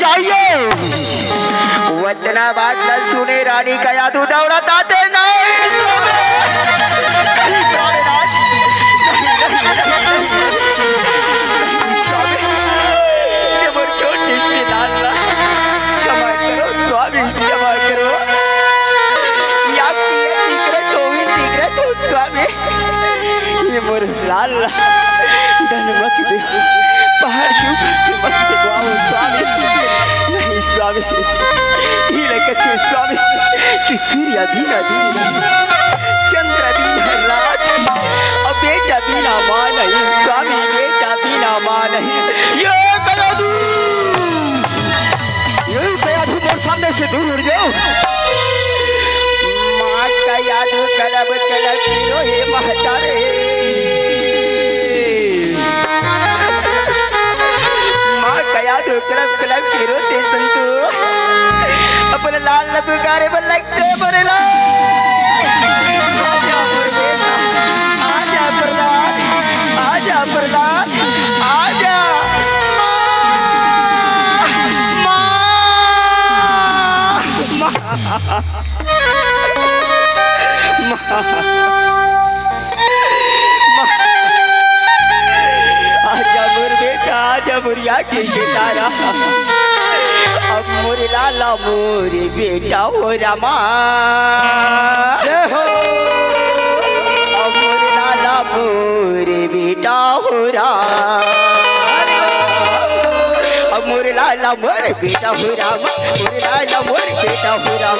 चाहिए वंदना बात न सुने रानी का याद दौड़ाते नहीं छोटी सी लाला क्षमा करो स्वामी क्षमा करो या तो स्वामी ये मोर लाला धन्यवाद दे पहाड़ के ऊपर से मत देखो स्वामी नहीं स्वामी ये लगते स्वामी कि सूर्य दीना दीना चंद्र दीना राज अब बेटा बिना मां नहीं स्वामी बेटा बिना मां नहीं ये कयाधु मोर सामने से दूर उड़ जाओ मां का याद कलब कलब हीरो ये महतारे कलब कलब के रोते संतो अपने लाल लपुकारे पर लगते बरे आजा प्रहलाद आजा प्रहलाद आजा आजा मोर बेटा आजा मुरिया के तारा अब मोरे लाला मोरे बेटा हो रामा अब मोरे लाला मोरे बेटा हो राम अब मोरे लाला मोरे बेटा हो राम मोरे लाला मोरे बेटा हो राम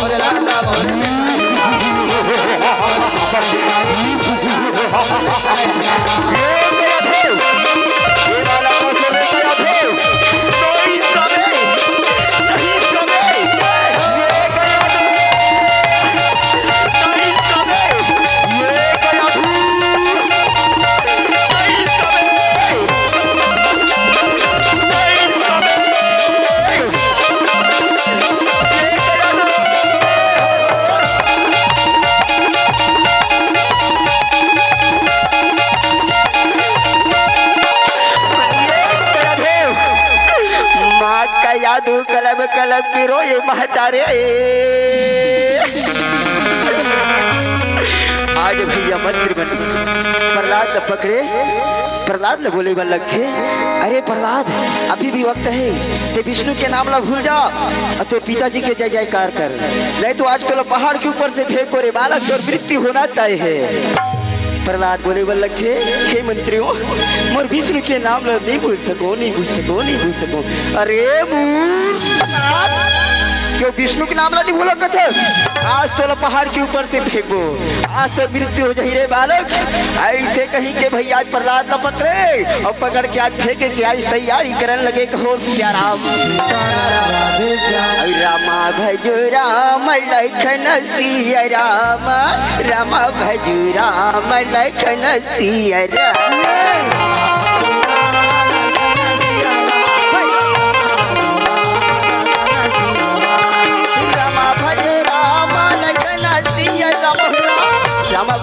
मोरे लाला मोरे यादू कलब कलब की रोए महतारे आज भैया मंत्री बन प्रहलाद ने पकड़े प्रहलाद ने बोले बल्लभ थे अरे प्रहलाद अभी भी वक्त है ते विष्णु के नाम ला भूल जा तो पिताजी के जय जयकार कर नहीं तो आज कल पहाड़ के ऊपर से फेंको रे बालक और मृत्यु होना तय है प्रहलाद बोले बल्लभ थे हे मंत्रियों मोर विष्णु के नाम ला नहीं भूल सको नहीं भूल सको नहीं भूल सको अरे क्यों विष्णु के नाम ला नहीं भूलो कथे आज तो पहाड़ के ऊपर से फेंको आज तो मृत्यु हो जाए रे बालक ऐसे कहीं के भैया आज प्रहलाद न पकड़े और पकड़ के आज फेंके के आज तैयारी करने लगे कहो सियाराम रामा भजो राम लखन सिया राम रामा भजो राम लखन सिया राम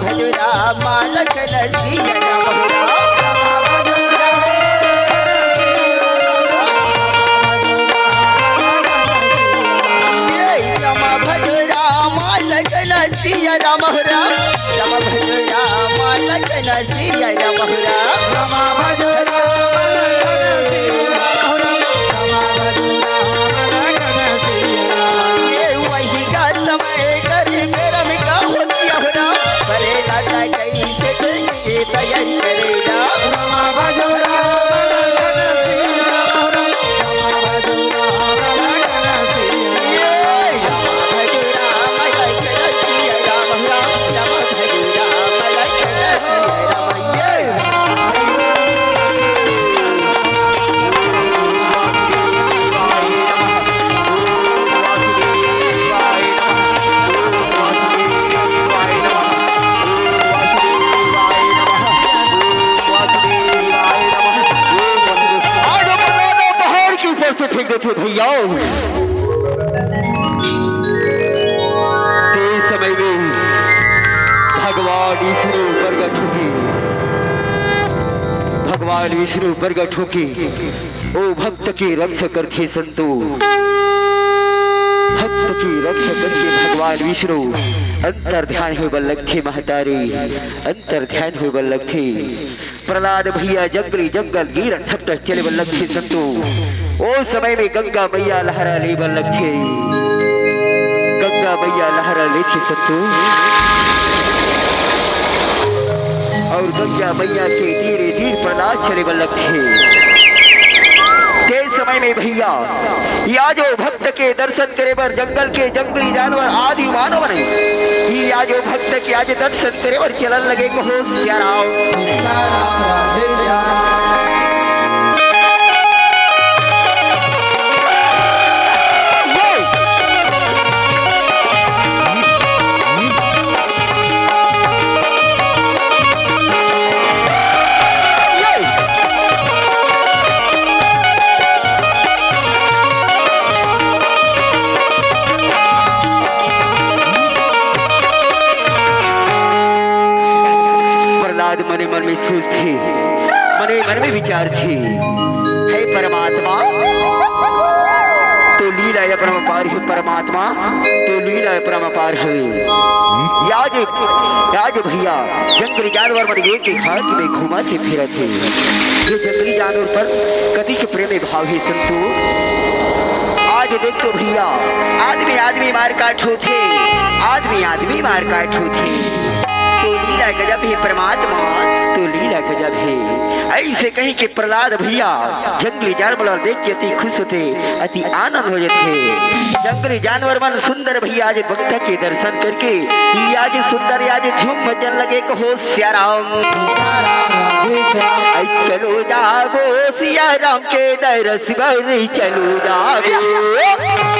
भजरा मालक नसिया राम भजरा मालक नसिया राम भजरा मालक नसिया राम वही का समय कर मेरा में का होतिया हो बरे लाटा कैसे करके तैयारी करेगा से फेंक देते भैया तेज समय में भगवान विष्णु प्रकट हुए भगवान विष्णु प्रकट होके ओ भक्त की रक्षा करके संतो भक्त की रक्षा करके भगवान विष्णु अंतर ध्यान हो लक्ष्य महतारी अंतर ध्यान हो लक्ष्य प्रहलाद भैया जंगली जंगल गिर ठप चले लक्ष्य संतो ओ समय में गंगा मैया लहरा ले लक्ष्य गंगा मैया लहरा ले संतो और गंगा मैया के धीरे धीरे प्रहलाद चले लक्ष्य के समय में भैया या जो भक्त के दर्शन करे पर जंगल के जंगली जानवर आदि मानव ने या जो भक्त के आज दर्शन करे और चलन लगे कहो मने मन में सोच थी मने मन में विचार थी हे परमात्मा तो लीला है परमापार है परमात्मा तो लीला है परमापार है याज भैया जंगली जानवर मन एक हाथ में घुमा के फिरत है ये जंगली जानवर पर कति के प्रेम भाव है संतो आज देखो भैया आदमी आदमी मार काट होते आदमी आदमी मार काट होते तो लीला गजब है परमात्मा तो लीला गजब है ऐसे कहीं के प्रहलाद भैया जंगली जानवर देख के अति खुश होते अति आनंद हो जाते जंगली जानवर मन सुंदर भैया आज भक्त के दर्शन करके आज सुंदर आज झूम भजन लगे कहो सिया राम चलो जागो सिया राम के दरस बर चलो जागो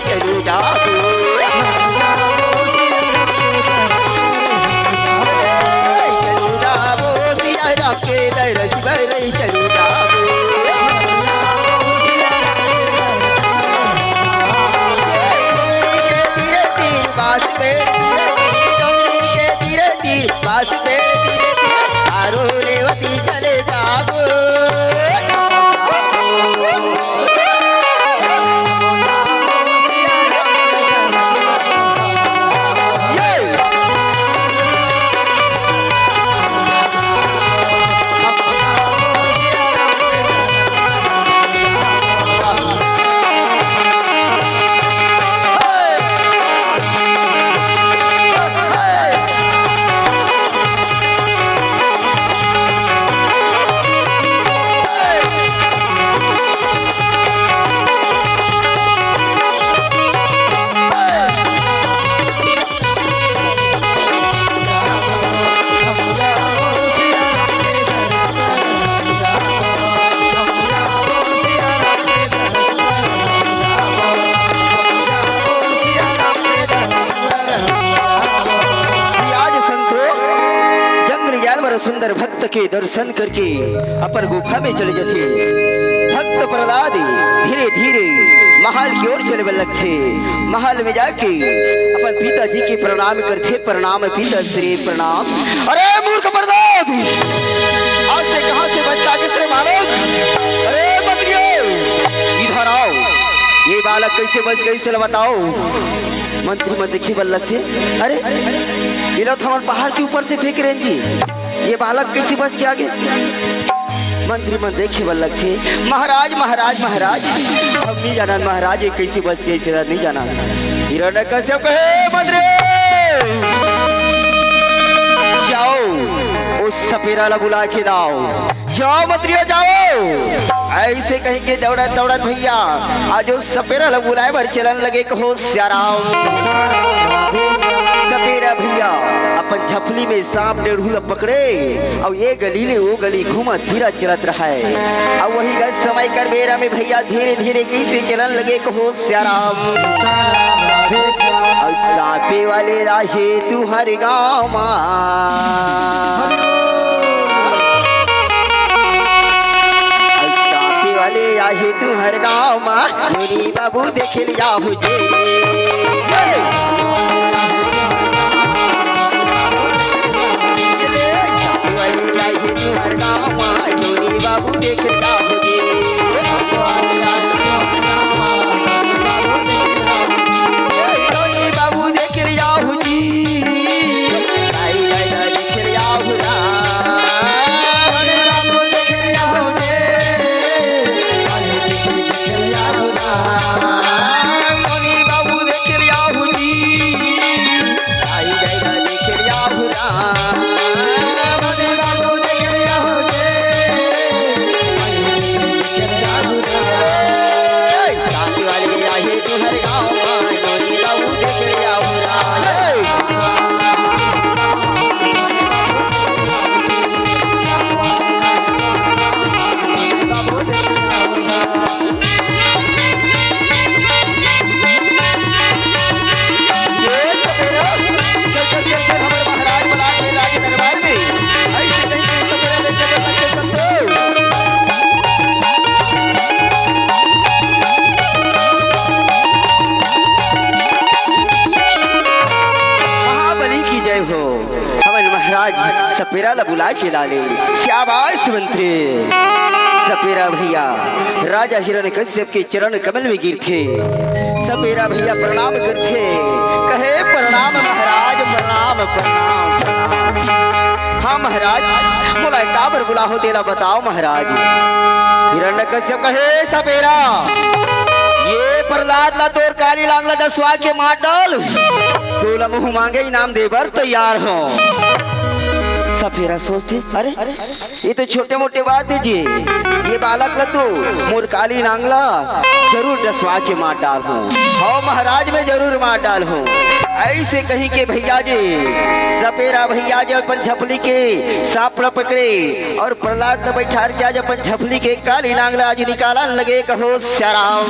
चलो जागो चलो जागो सिया राम के दरस बर चलो जागो बास पे के धीरे धीरे बास पे आरो रेवती चले जागो सुंदर भक्त के दर्शन करके अपन गुफा में चले जाते। भक्त प्रहलाद धीरे धीरे महल की ओर चले लगते। महल में जाके अपन पिताजी के प्रणाम करते। प्रणाम पिताश्री प्रणाम। अरे मूर्ख प्रहलाद, आज से कहां से बच्चा किसने मारो? अरे बकरियों, इधर आओ। ये बालक कैसे बच गई चलो बताओ। मंत्री में देखी बल्लक थे। अरे ये लोग हमारे पहाड़ के ऊपर से फेंक रहे जी, ये बालक कैसे बच के आगे? मंत्री मन देखे बल्लक थे। महाराज महाराज महाराज, हम नहीं जाना महाराज ये कैसे बच गई चला नहीं जाना। हिरण्यकश्यप कहे मंत्री जाओ उस सपेरा ला बुला के लाओ। जाओ मंत्रियों जाओ। ऐसे कहीं के दौड़त दौड़त भैया आज उस सपेरा ला बुलाए भर चलन लगे कहो श्याराम। सपेरा भैया अपन झपली में सांप डेढ़ू पकड़े और ये गली ने वो गली घूमत फिरत चलत रहा है। और वही गल समय कर बेरा में भैया धीरे धीरे कैसे चलन लगे कहो श्याराम। और सांपे वाले राहे तू हर गाँव वाले आहे तू हर गाँव माँ मोरी बाबू देख लिया मुझे। वाले आहे तू हर गाँव माँ मोरी बाबू देख लिया मुझे। मोरी बाबू देख लिया मुझे। देख लिया मुझे। सपेरा ला बुला के लाले। शाबाश मंत्री। सपेरा भैया राजा हिरण्यकश्यप के चरण कमल में गिरते। सपेरा भैया प्रणाम करते। कहे प्रणाम महाराज प्रणाम प्रणाम। हाँ महाराज बोला काबर बुला हो तेला बताओ महाराज। हिरण्यकश्यप कहे सपेरा ये प्रहलाद ला तोर काली लांगला दसवा के मार डाल। तोला मुँह मांगे इनाम देवर तैयार हो। सपेरा सोचते अरे ये तो छोटे मोटे बात दीजिए, ये बालक ला तो मोर काली नांगला जरूर डसवा के मार डाल हूँ। हाँ महाराज में जरूर मार डाल हूँ। ऐसे कहीं के भैया जी सपेरा भैया जी अपन झपली के सांप न पकड़े और प्रहलाद न बैठा के आज अपन झपली के काली नांगला आज निकाला लगे कहो श्याराम।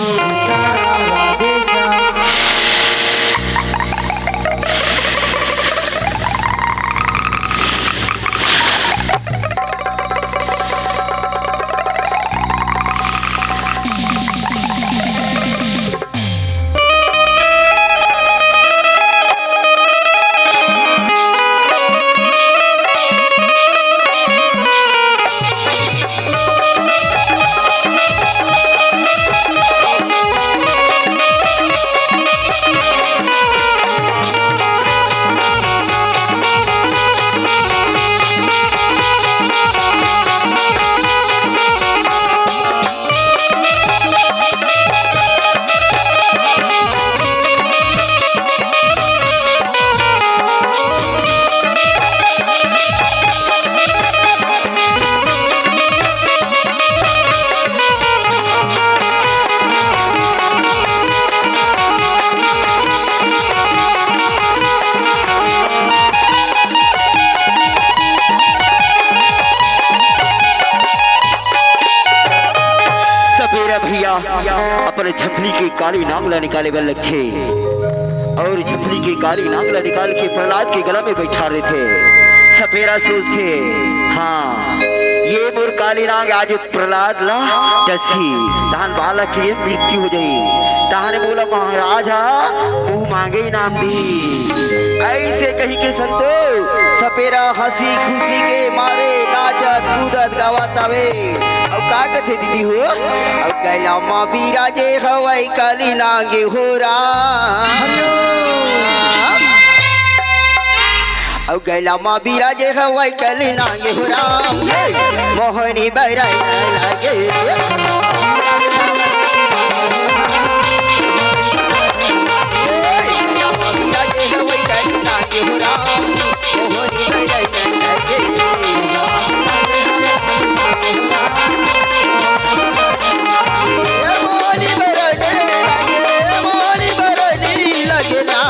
अपने झपली की काली नांगला निकाले गल थे और झपली की काली नांगला निकाल के प्रहलाद के गला में बैठा रहे थे। सपेरा सोचते हाँ ये मोर काली नाग आज प्रहलाद ला जसी तहन बालक की मृत्यु हो जाई तहने बोला महाराजा तू मांगे नाम दी ऐसे कही के संतो सपेरा हंसी खुशी के मारे नाचत कूदत गावत आवे अब का कथे दीदी हो अब कहला माँ बिराजे हवाई काली नागे हो राम अब गैला माँ बिराजे हवाई काली नागे हो राम मोहनी बैराई लागे बिराजे हवाई काली नागे हो राम मोहनी बैराई लागे मोहनी बैराई लागे ना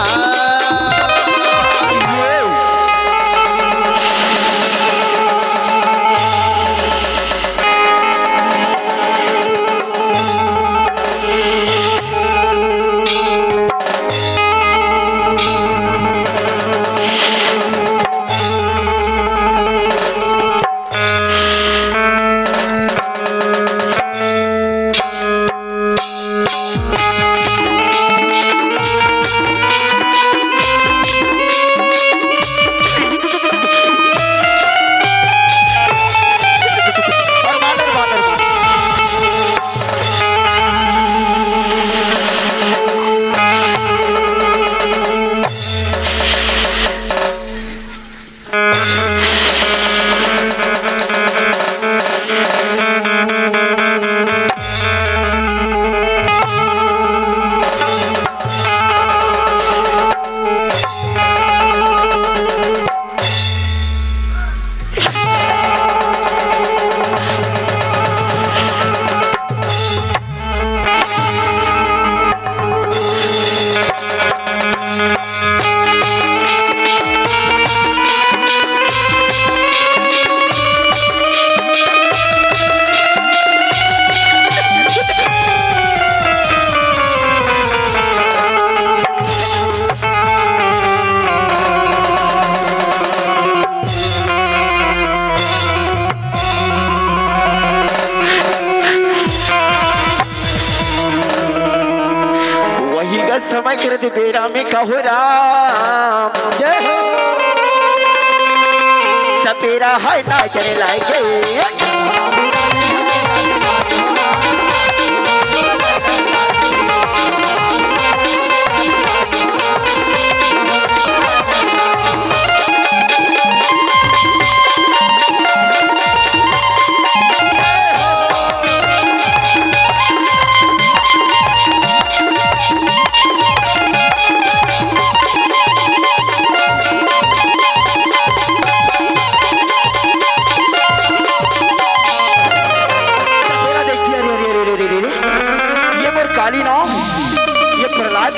समय कर दे बेरा में कहो राम जय हो सपेरा है नाचने लागे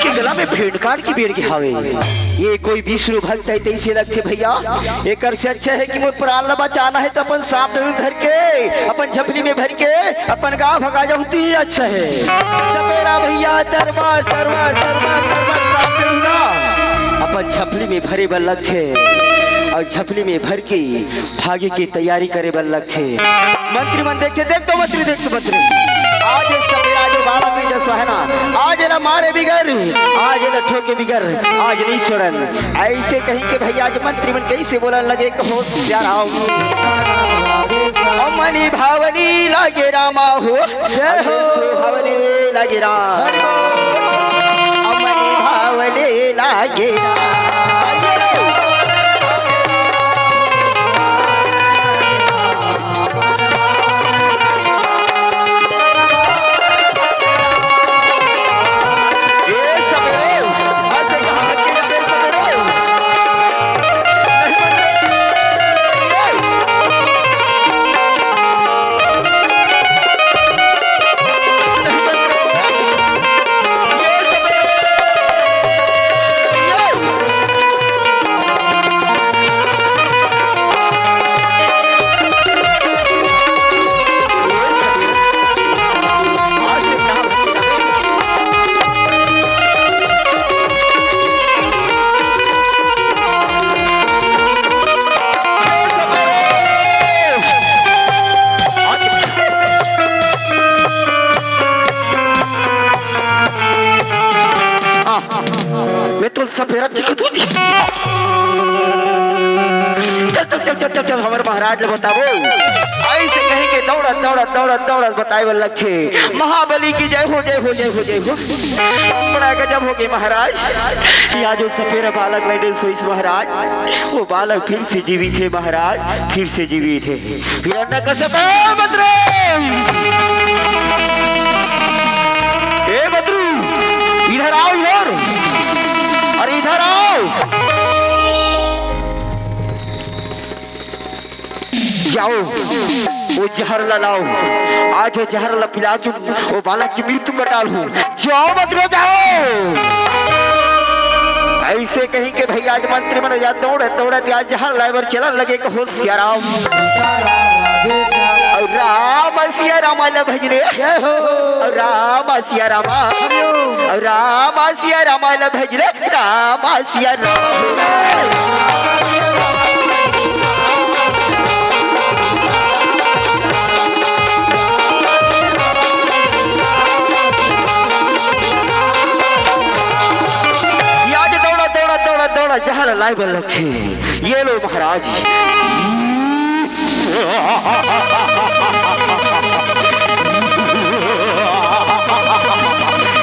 के गला में भेड़ काट की बेड़ के हावे ये कोई विष्णु भक्त है तैसे लगते भैया एक से अच्छा है कि वो प्राण बचाना है तो अपन सांप धर के अपन झपली में भर के अपन गाँव भगा जाऊँ ही अच्छा है सपेरा भैया दरबार दरबार दरबार दरबार सांप अपन झपली में भरे बल्लक थे और झपली में भर के भागे की तैयारी करे बल्लक थे मंत्री मन देखते देख तो मंत्री आज सपेरा जो 12 मिनट सुहाना आज ना मारे बिगर आज ना ठोके बिगर आज नहीं छोड़न ऐसे कहीं के भैया आज मंत्री मन कैसे बोलने लगे कहो मनी भावनी लागे रामा हो जय हो सुहावनी लागे राम मनी भावनी लागे तो सफेरा चिकटू चल चल चल चल चल चल हमारे महाराज ने बताओ ऐसे कहीं के दौड़त दौड़त दौड़त दौड़त बताए वो लक्ष्य महाबली की जय हो जय हो जय हो जय हो। बड़ा गजब हो गई महाराज। या जो सफेरा बालक लैंडे सोइस महाराज वो बालक फिर से जीवित थे महाराज, फिर से जीवित थे। हिरण्यकश्यप बद्रू ए बद्रू इधर आओ इधर, अरे इधर आओ। जाओ वो जहर लाओ, आज वो जहर पिला वो बालक की मृत्यु कर डालूं। जाओ बद्रो जाओ। ऐसे कहीं के भाई आज मंत्री मन जा दौड़त दौड़त आज जहर लाइवर चलन लगे को होशियाराम और राम सिया राम आला भजरे और राम सिया राम और राम सिया राम आला भजरे राम सिया राम। दौड़ा जहर लाइव लक्ष्य ये लो महाराज।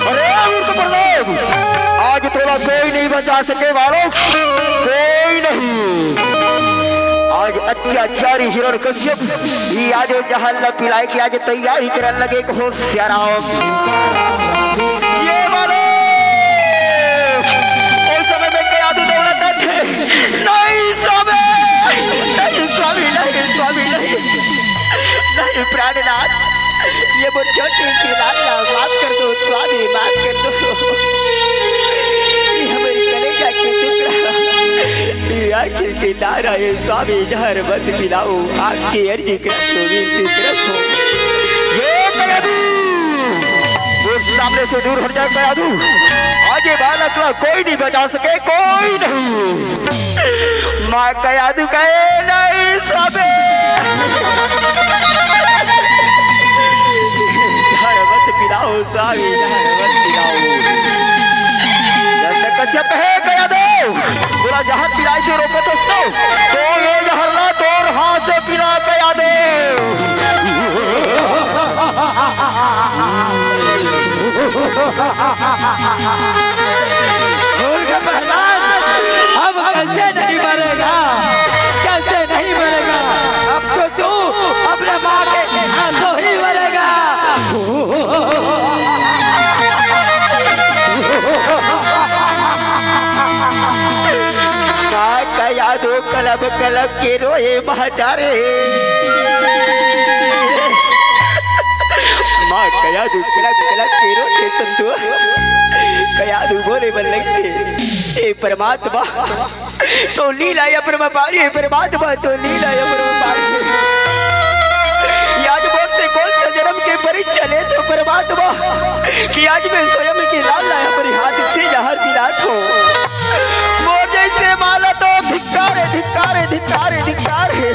अरे आज थोड़ा कोई नहीं बचा सके वालों, कोई नहीं। आज अत्याचारी हिरण्यकश्यप ये आज जहर न पिलाए कि आज तैयारी करने लगे को होशियाराम। ये वालों नहीं स्वामी, नहीं स्वामी, नहीं स्वामी, नहीं नहीं प्राणनाथ ये वो छोटी सी लाला माफ कर दो स्वामी, माफ कर दो। ये हमारी कलेजा की टुकड़ा ये आखिर के नारा है स्वामी जहर मत पिलाओ, आपकी अर्जी रखो विनती रखो। ये कयादू वो सामने से दूर हट जाए कयादू। आज ये बालक कोई नहीं बचा सके, कोई नहीं। माँ कयादू कहे नहीं सबे जहर मत पिलाओ स्वामी, जहर मत पिलाओ। हिरण्यकश्यप है कयादू पूरा जहर पिलाए से रोको तो ये जहर ना तोड़ हाथ से पिला कयादू। अब कैसे नहीं मरेगा, कैसे नहीं मरेगा। अब तो तू अपने माँ के हाथों ही मरेगा। माँ कयादू कलब कलब के रोए महाचारे। माँ कयादू कलब कलब के रोए संतो। कयादू बोले बन लगते ए परमात्मा तो लीला या परमापारी है, परमात्मा तो लीला या परमापारी है। आज मुझसे कौन सा जन्म के परीक्षा ले तो परमात्मा कि आज मैं स्वयं की लाल लाया अपने हाथ से जहर पिलात हो। वो जैसे माला तो धिक्कार है, धिक्कार है, धिक्कार है, धिक्कार है।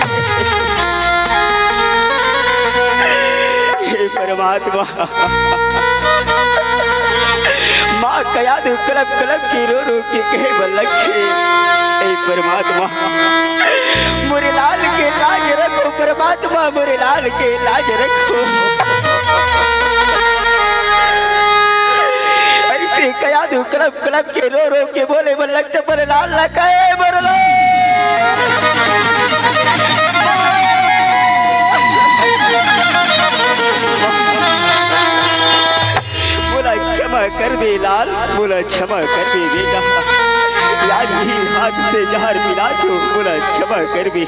हे परमात्मा माँ कयादू कलब कलब की रो रो के कहे लक्ष्य ए परमात्मा मोरे लाल के लाज रखो, परमात्मा मोरे लाल के लाज रखो। ऐसे कयादू कलब कलब के रो रो के बोले बन लगते पर लाल ना कहे बोलो क्षमा कर दे लाल, बोला क्षमा कर दे बेटा। याद ही हाथ से जहर मिला तो बोला क्षमा कर दे।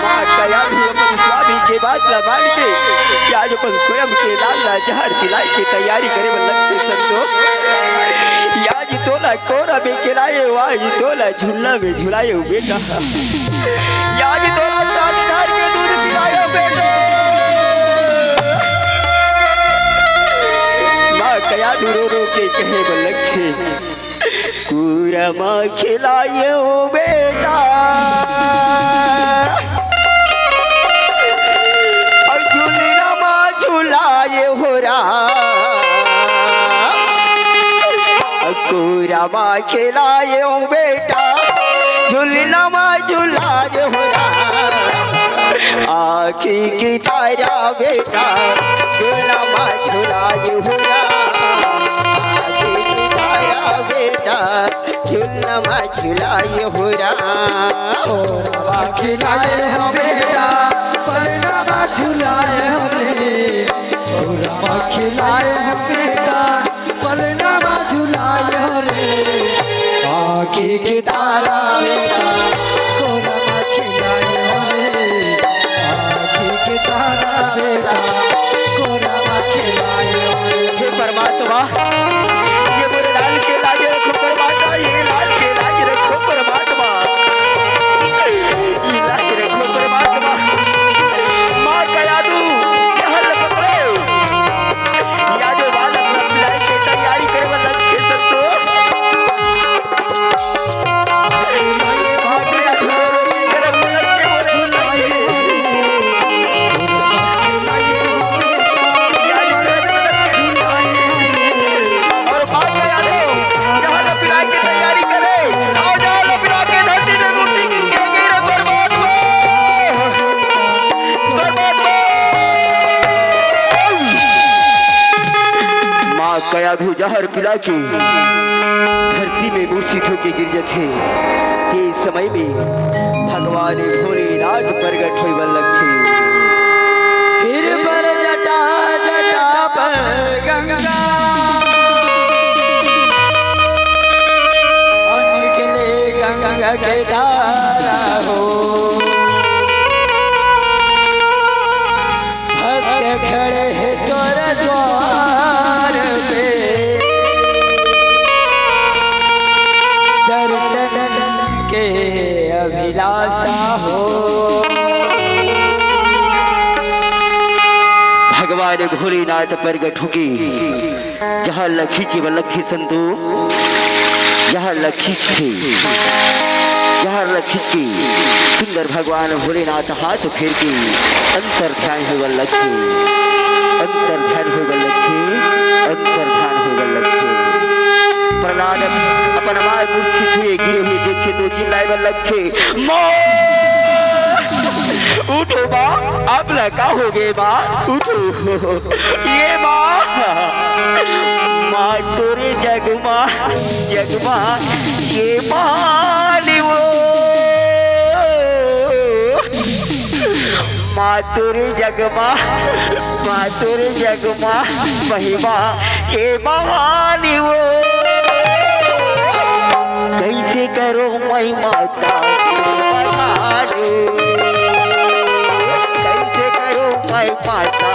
माँ कयादू अपन स्वामी के बात ला मान के आज अपन स्वयं के लाल ला जहर पिलाई की तैयारी करे लगते संतो। याद तोला कोरा में खिलाए आज तोला झूला में झुलाए बेटा। याद तोला साथ के दूध पिलाए बेटा। कयादू रो रो के कहे लक्ष्य पूरा माँ खिलाए हो बेटा और झूला माँ झुलाए हो रा। रामा खिलाए हो बेटा झूलना माँ झूलाए हो आखी की तारा बेटा झूलना माँ झूलाए हो आखी की तारा बेटा झूलना माँ झूलाए हो खिलाए हो बेटा पलना मा झुलाए हो रे रामा खिलाए हो बेटा पलना मा झुलाए हो रे आँखी की तारा बेटा रामा खिलाए हो रे आँखी की तारा बेटा रामा खिलाए हो रे। हे परमात्मा ये मेरे लाल के लाज रखो परमात्मा ये लाल के लाज रखो परमात्मा ये लाज रखो परमात्मा माँ का यादू यहाँ लपटे यादू वाला अपना की तैयारी करे वाला अच्छे संतो माँ का यादू तेरे मुल्क के और माँ का यादू जहाँ लपड़ा की तैयारी करे आओ जहाँ लपड़ा के धरती में मूर्ति की गिरे परमात्मा माँ कया भी जहर पिला के धरती में मूर्छित होके गिर जाते ये समय में भगवान भोलेनाथ प्रगट हुए बल्लभ थे सिर पर जटा जटा पर गंगा और निकले गंगा के धारा हो भक्त खड़े हैं तोर द्वार पे दर्शन के अभिलाषा हो भगवान भोलेनाथ प्रगट होके जहाँ लखी जी व लखी संतो जहाँ लखी थे जहाँ लखी के सुंदर भगवान भोलेनाथ हाथ फेर के अंतर ध्यान हुए लखे अंतर ध्यान हुए लखे अंतर ध्यान हुए लखे प्रहलाद अपन माय मूर्छित हुए गिरे हुए देखे तो चिल्लाए लखे उठो माँ आप लगा हो गए माँ उठो ये माँ माँ तोरे जगमा ये माँ वो माँ तोरे जगमा महिमा ये महानी वो कैसे करो मैं माता कैसे करो मैं माता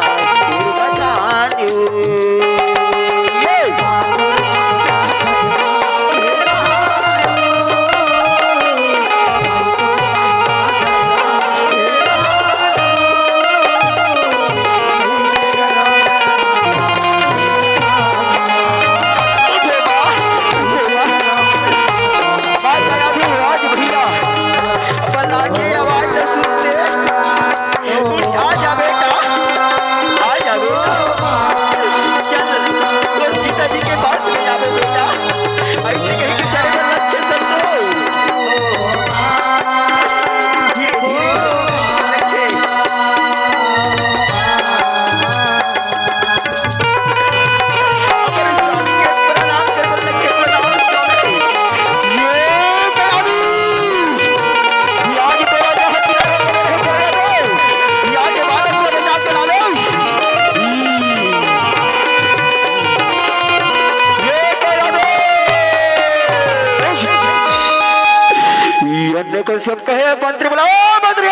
सब कहे मंत्र बुलाओ मंत्र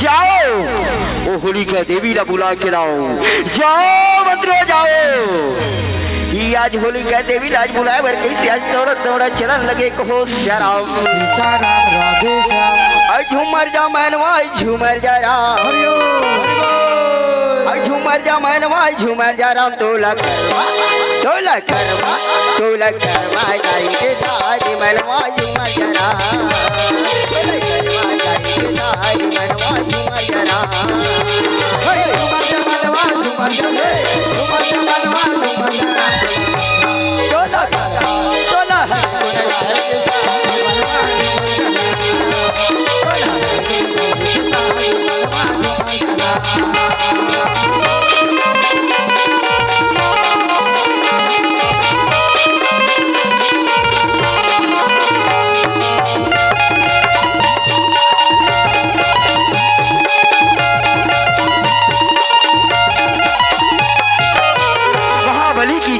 जाओ ओ होलिका देवी ला बुला के लाओ जाओ मंत्र जाओ ये आज होलिका देवी आज बुलाए बर कैसे आज दौड़ा चलन लगे कहो जराओ सीताराम राधे श्याम आई झूमर जा मनवा झूमर जा राम आई झूमर जा मनवा झूमर जा राम तोला करवा गाई के साथ मनवा झूमर जा राम झुमर जा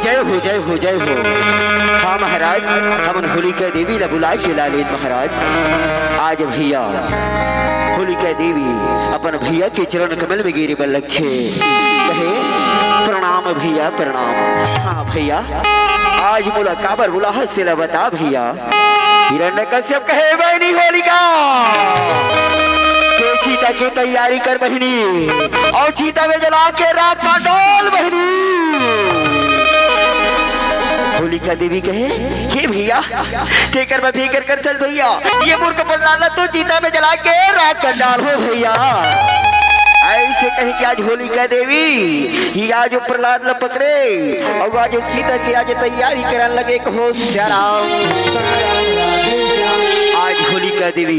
जय हो जय हो जय हो। हाँ महाराज, हमन होलिका देवी ला बुलाए के लालित महाराज। आज भैया होलिका देवी अपन भैया के चरण कमल में गिरी बल्लखे कहे प्रणाम भैया प्रणाम। हाँ भैया, आज बोला काबर बोला हंसला बता भैया। हिरण्यकश्यप कहे बहनी होलिका के चीता की तैयारी कर बहनी, और चीता में जला के रात का डोल बहनी। होलिका देवी कहे कि भैया ठेकर में फिकर कर चल भैया, ये मूर्ख प्रहलाद तो चीता में जला के रात का डाल हो भैया। ऐसे कहे कि आज होलिका देवी ही आज प्रहलाद ल पकड़े और आज चीता की आज तैयारी करने लगे कहो श्याराम। आज होलिका देवी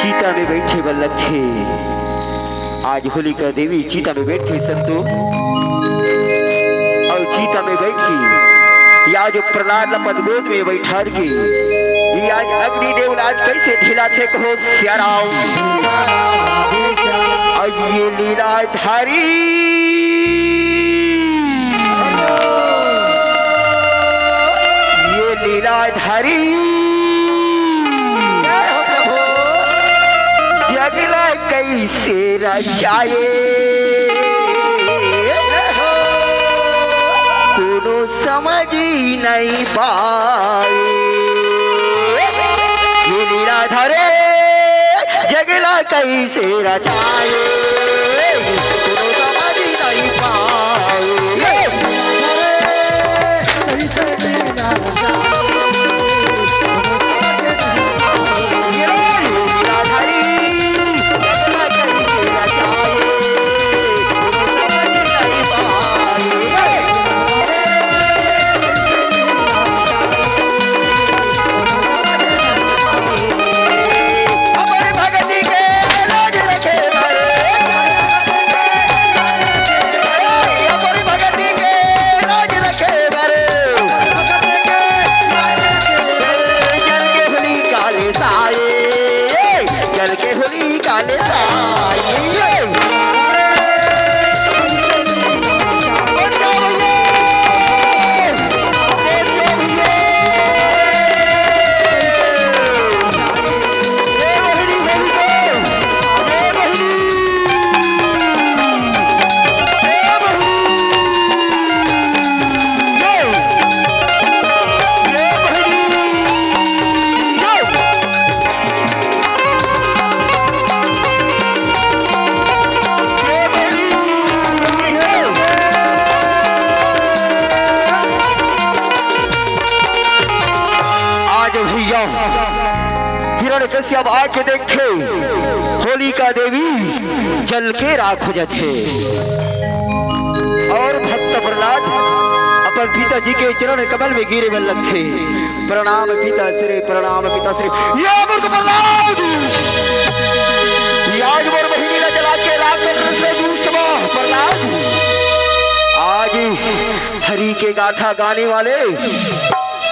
चीता में बैठे बल्लखे, आज होलिका देवी चीता में बैठी संतो, और चीता में बैठी या जो प्रहलाद पदगोद में बैठा के ये आज अग्निदेव आज कैसे ढीला थे कहो श्याराम। आज ये लीलाधारी ये लीलाधारी जगला कैसे रचाए कोनो समझ ही नहीं पाए। ये लीलाधारे जगला कैसे रचाए कोनो समझ ही नहीं पाए। हिरण्यकश्यप आके देखे होलिका देवी जल के राख हो जाते, और भक्त प्रहलाद अपन पिताजी के चरण कमल में गिरे बल्लखे प्रणाम पिता श्री प्रणाम पिता श्री। ये मूर्ख प्रहलाद आज मोर बहिनी ने जला के राख में दूसरा प्रहलाद, आज हरि के गाथा गाने वाले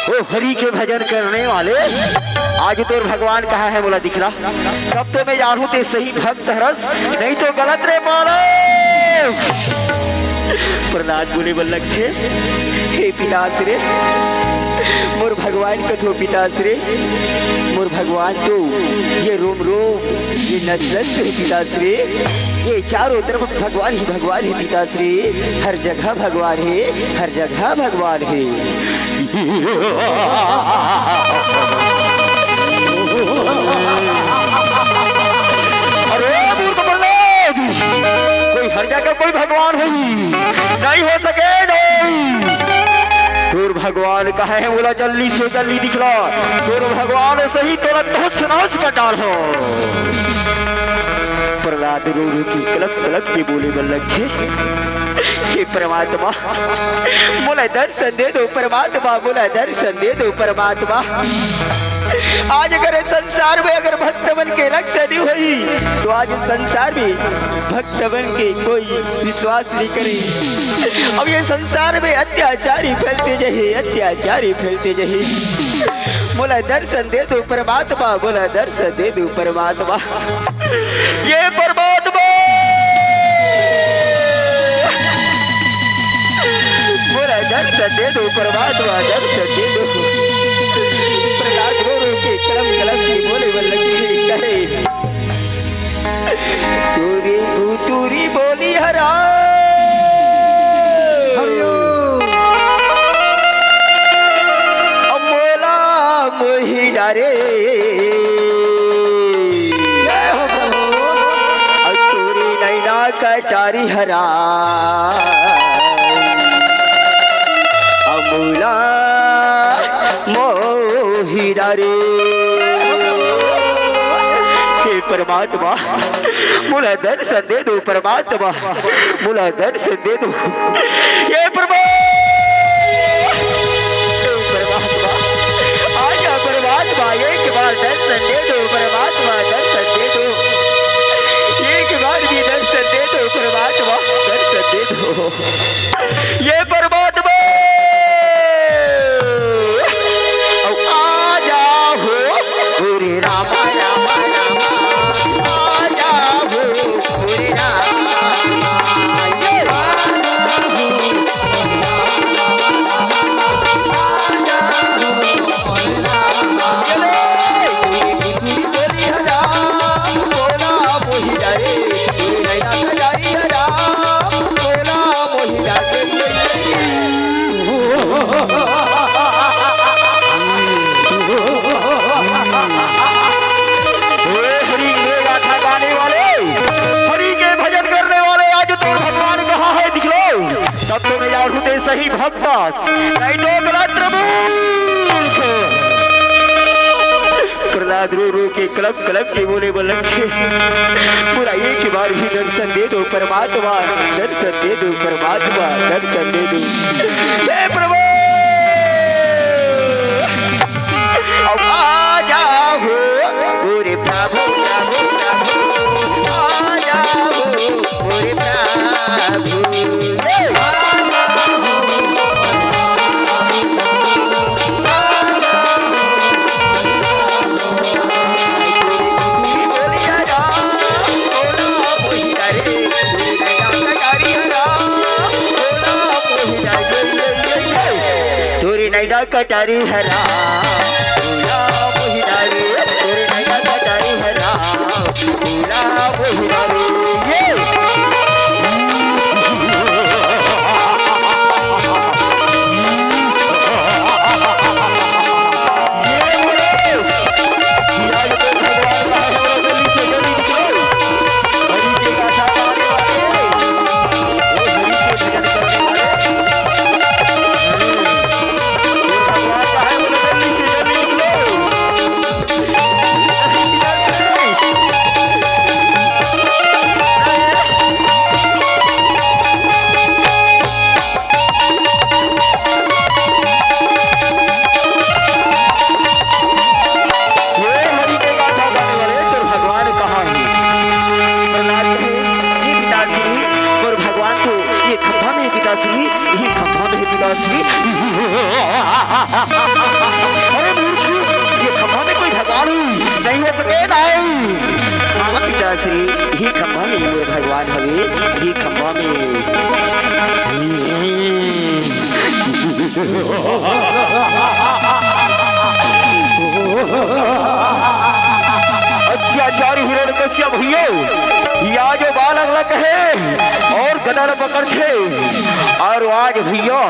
ओ हरि के भजन करने वाले आज तो भगवान कहा है बोला दिख रहा। तब तो मैं जानू ते सही भक्त हरस नहीं तो गलत रे मानो। प्रहलाद बोले बल्लखे हे पिताश्री मोर भगवान कथो पिताश्री, मोर भगवान तो ये रोम रोम ये नस नस है पिताश्री, ये चारों तरफ भगवान ही पिताश्री, हर जगह भगवान है हर जगह भगवान है। अरे कोई हर जगह कोई भगवान है नहीं हो सके नहीं। तोर भगवान कहा है बोला जल्दी से जल्दी दिखला, तोर भगवान सही तुरंत बहुत नाश कर डाल हो। प्रहलाद रो रो की कलक कलक के बोले बल्लखे हे परमात्मा बोला दर्शन दे दो परमात्मा, बोला दर्शन दे दो परमात्मा। आज अगर संसार में अगर भक्तवन के रक्षा नहीं हुई तो आज संसार में भक्तवन के कोई विश्वास नहीं करे। अब ये संसार में अत्याचारी फैलते जाए अत्याचारी फैलते जाए। बोला दर्शन दे दो परमात्मा, बोला दर्शन दे दो परमात्मा। ये परमात्मा बोला दर्शन दर्शन दे दो परमात्मा, दर्शन दे दो। प्रहलाद रो रो के कलम कलम की बोले वल्लभ कहे तूरी तूरी बोली हरा अमोला मोही डारे तूरी नैना कटारी हरा अमोला मोही डारे। परमात्मा मुला दर्शन दे दो परमात्मा, मुला दर्शन दे दो ये परमात्मा आजा परमात्मा एक बार दर्शन दे दो परमात्मा, दर्शन दे दो एक बार भी दर्शन दे दो परमात्मा, दर्शन दे दो ये परमात्मा आजा हो पूरी रामा रामा सही भक्तास प्रहलाद रो रो के कलम कलम के बोले बल्लभ के पूरा एक बार ही दर्शन दे दो परमात्मा, दर्शन दे दो परमात्मा, दर्शन दे दो हे प्रभु अब आ जाओ पूरे प्रभु प्रभु प्रभु आ जाओ पूरे प्रभु नैना कटारी हरा मोहिनारी तेरी नैना कटारी हरा मोहिनारी पिताश्री ही खंभा में मेरे भगवान हवे ही खंभा में अत्याचारी हिरण्यकश्यप भैया या जो बालक लग है और गदर पकड़ छे और आज भैया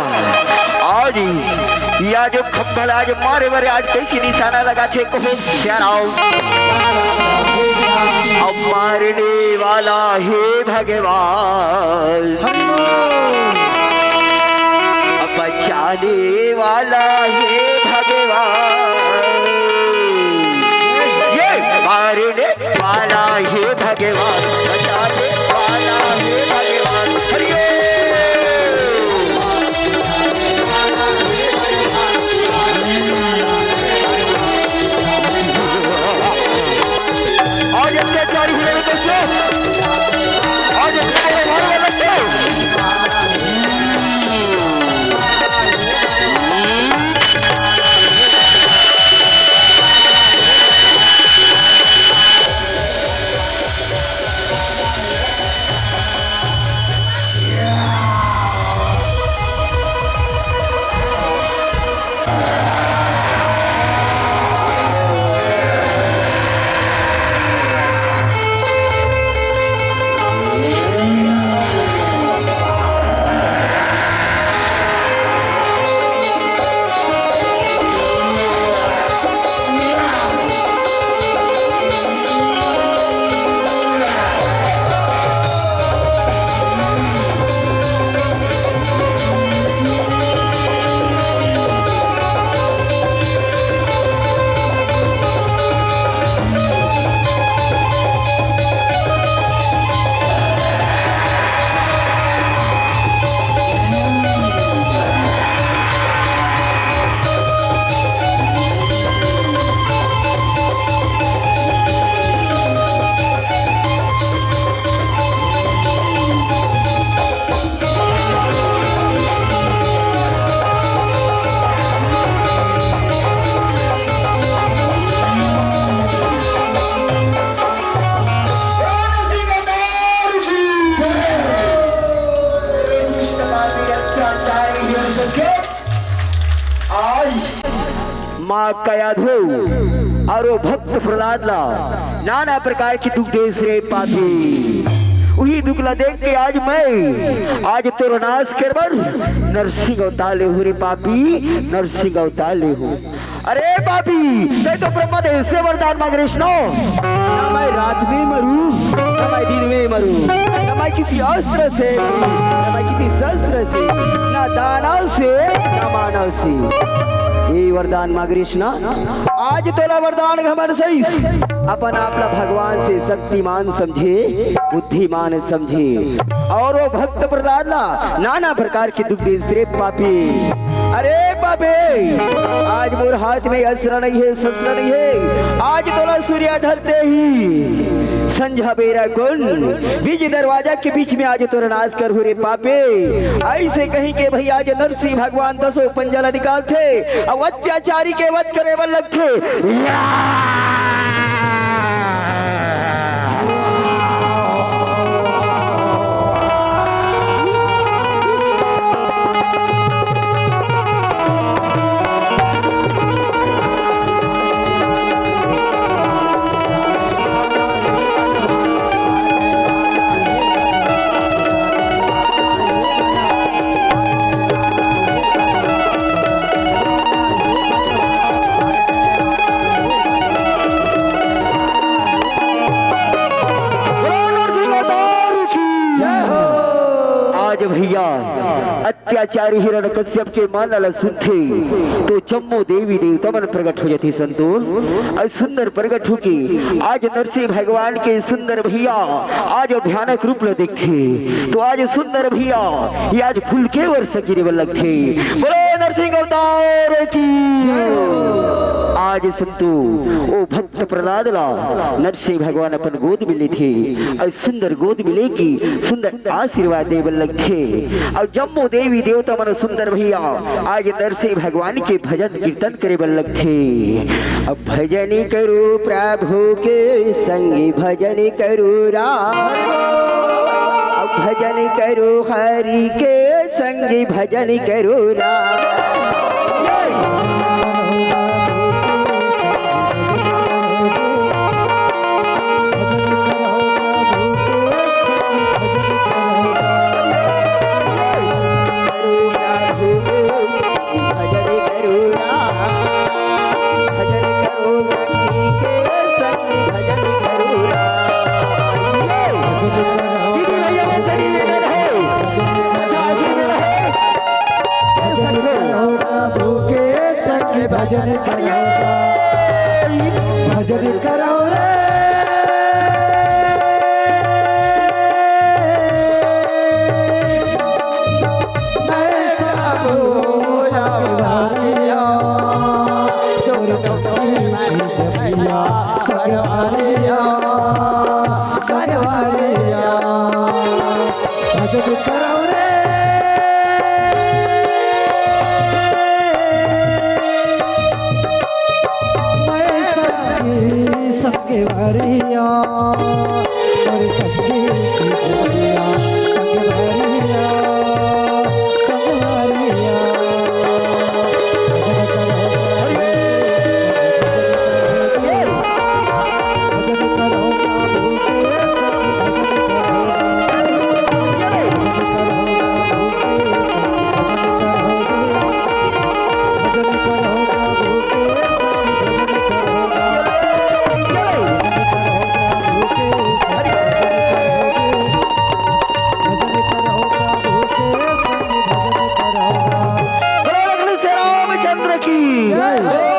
आज या जो खप्पल आज मारे मारे आज कैसी निशाना लगा छे कहो प्यार आओ अब मारने वाला है भगवान अब बचाने वाला है भगवान ये मारने वाला है भगवान बचाने वाला है भगवान हरिये आज अत्याचारी आज आज माँ कयाधो और वो भक्त प्रहलाद ला नाना प्रकार की दुख देश रे पापी वही दुख ला देख के आज तोर नाश करबर नरसिंह अवतार हो रे पापी नरसिंह अवतार हो। अरे पापी मैं तो ब्रह्मा देव से वरदान मांग रही ना मैं रात में मरू ना मैं दिन में मरू ना मैं किसी अस्त्र से ना मैं किसी शस्त्र से ना दानव से ना मानव से ये वरदान मांगरीश ना आज तोला वरदान घमंड सही अपन आपला भगवान से शक्तिमान समझे बुद्धिमान समझे और वो भक्त प्रहलाद ला नाना प्रकार के दुख दे पापी। अरे पापे आज मोर हाथ में अस्त्र नहीं है शस्त्र नहीं है आज तोला सूर्य ढलते ही संझा बेरा कुंड बीच दरवाजा के बीच में आज तोरा नाश कर हो रे पापे। ऐसे कहीं के भैया आज नरसिंह भगवान 10 पंजला निकाल थे अब अत्याचारी के वध करे लग थे। भैया अत्याचारी हिरण्यकश्यप के मानल सुनते तो जम्मो देवी देवता मन प्रकट हो जाती संतोष और सुंदर प्रकट हो के आज नरसिंह भगवान के सुंदर भैया आज भयानक रूप में देखे तो आज सुंदर भैया ये आज फूल के वर्ष गिरे लगते बोलो नरसिंह अवतार की आज संतो ओ भक्त प्रहलाद ला नरसिंह भगवान अपन गोद मिले थे और सुंदर गोद मिले की सुंदर आशीर्वाद देवल लगे और जम्मू देवी देवता मन सुंदर भैया आज नरसिंह भगवान के भजन कीर्तन करे बल लगे। अब भजन करो प्रभु के संग भजन करो राम अब भजन करो हरि के संग भजन करो राम। भजन करो भजन करो रे भजन करो रे सबके भरिया और सबके भरिया सबके भरिया सबके भरिया भजन करो रामचंद्र की जय।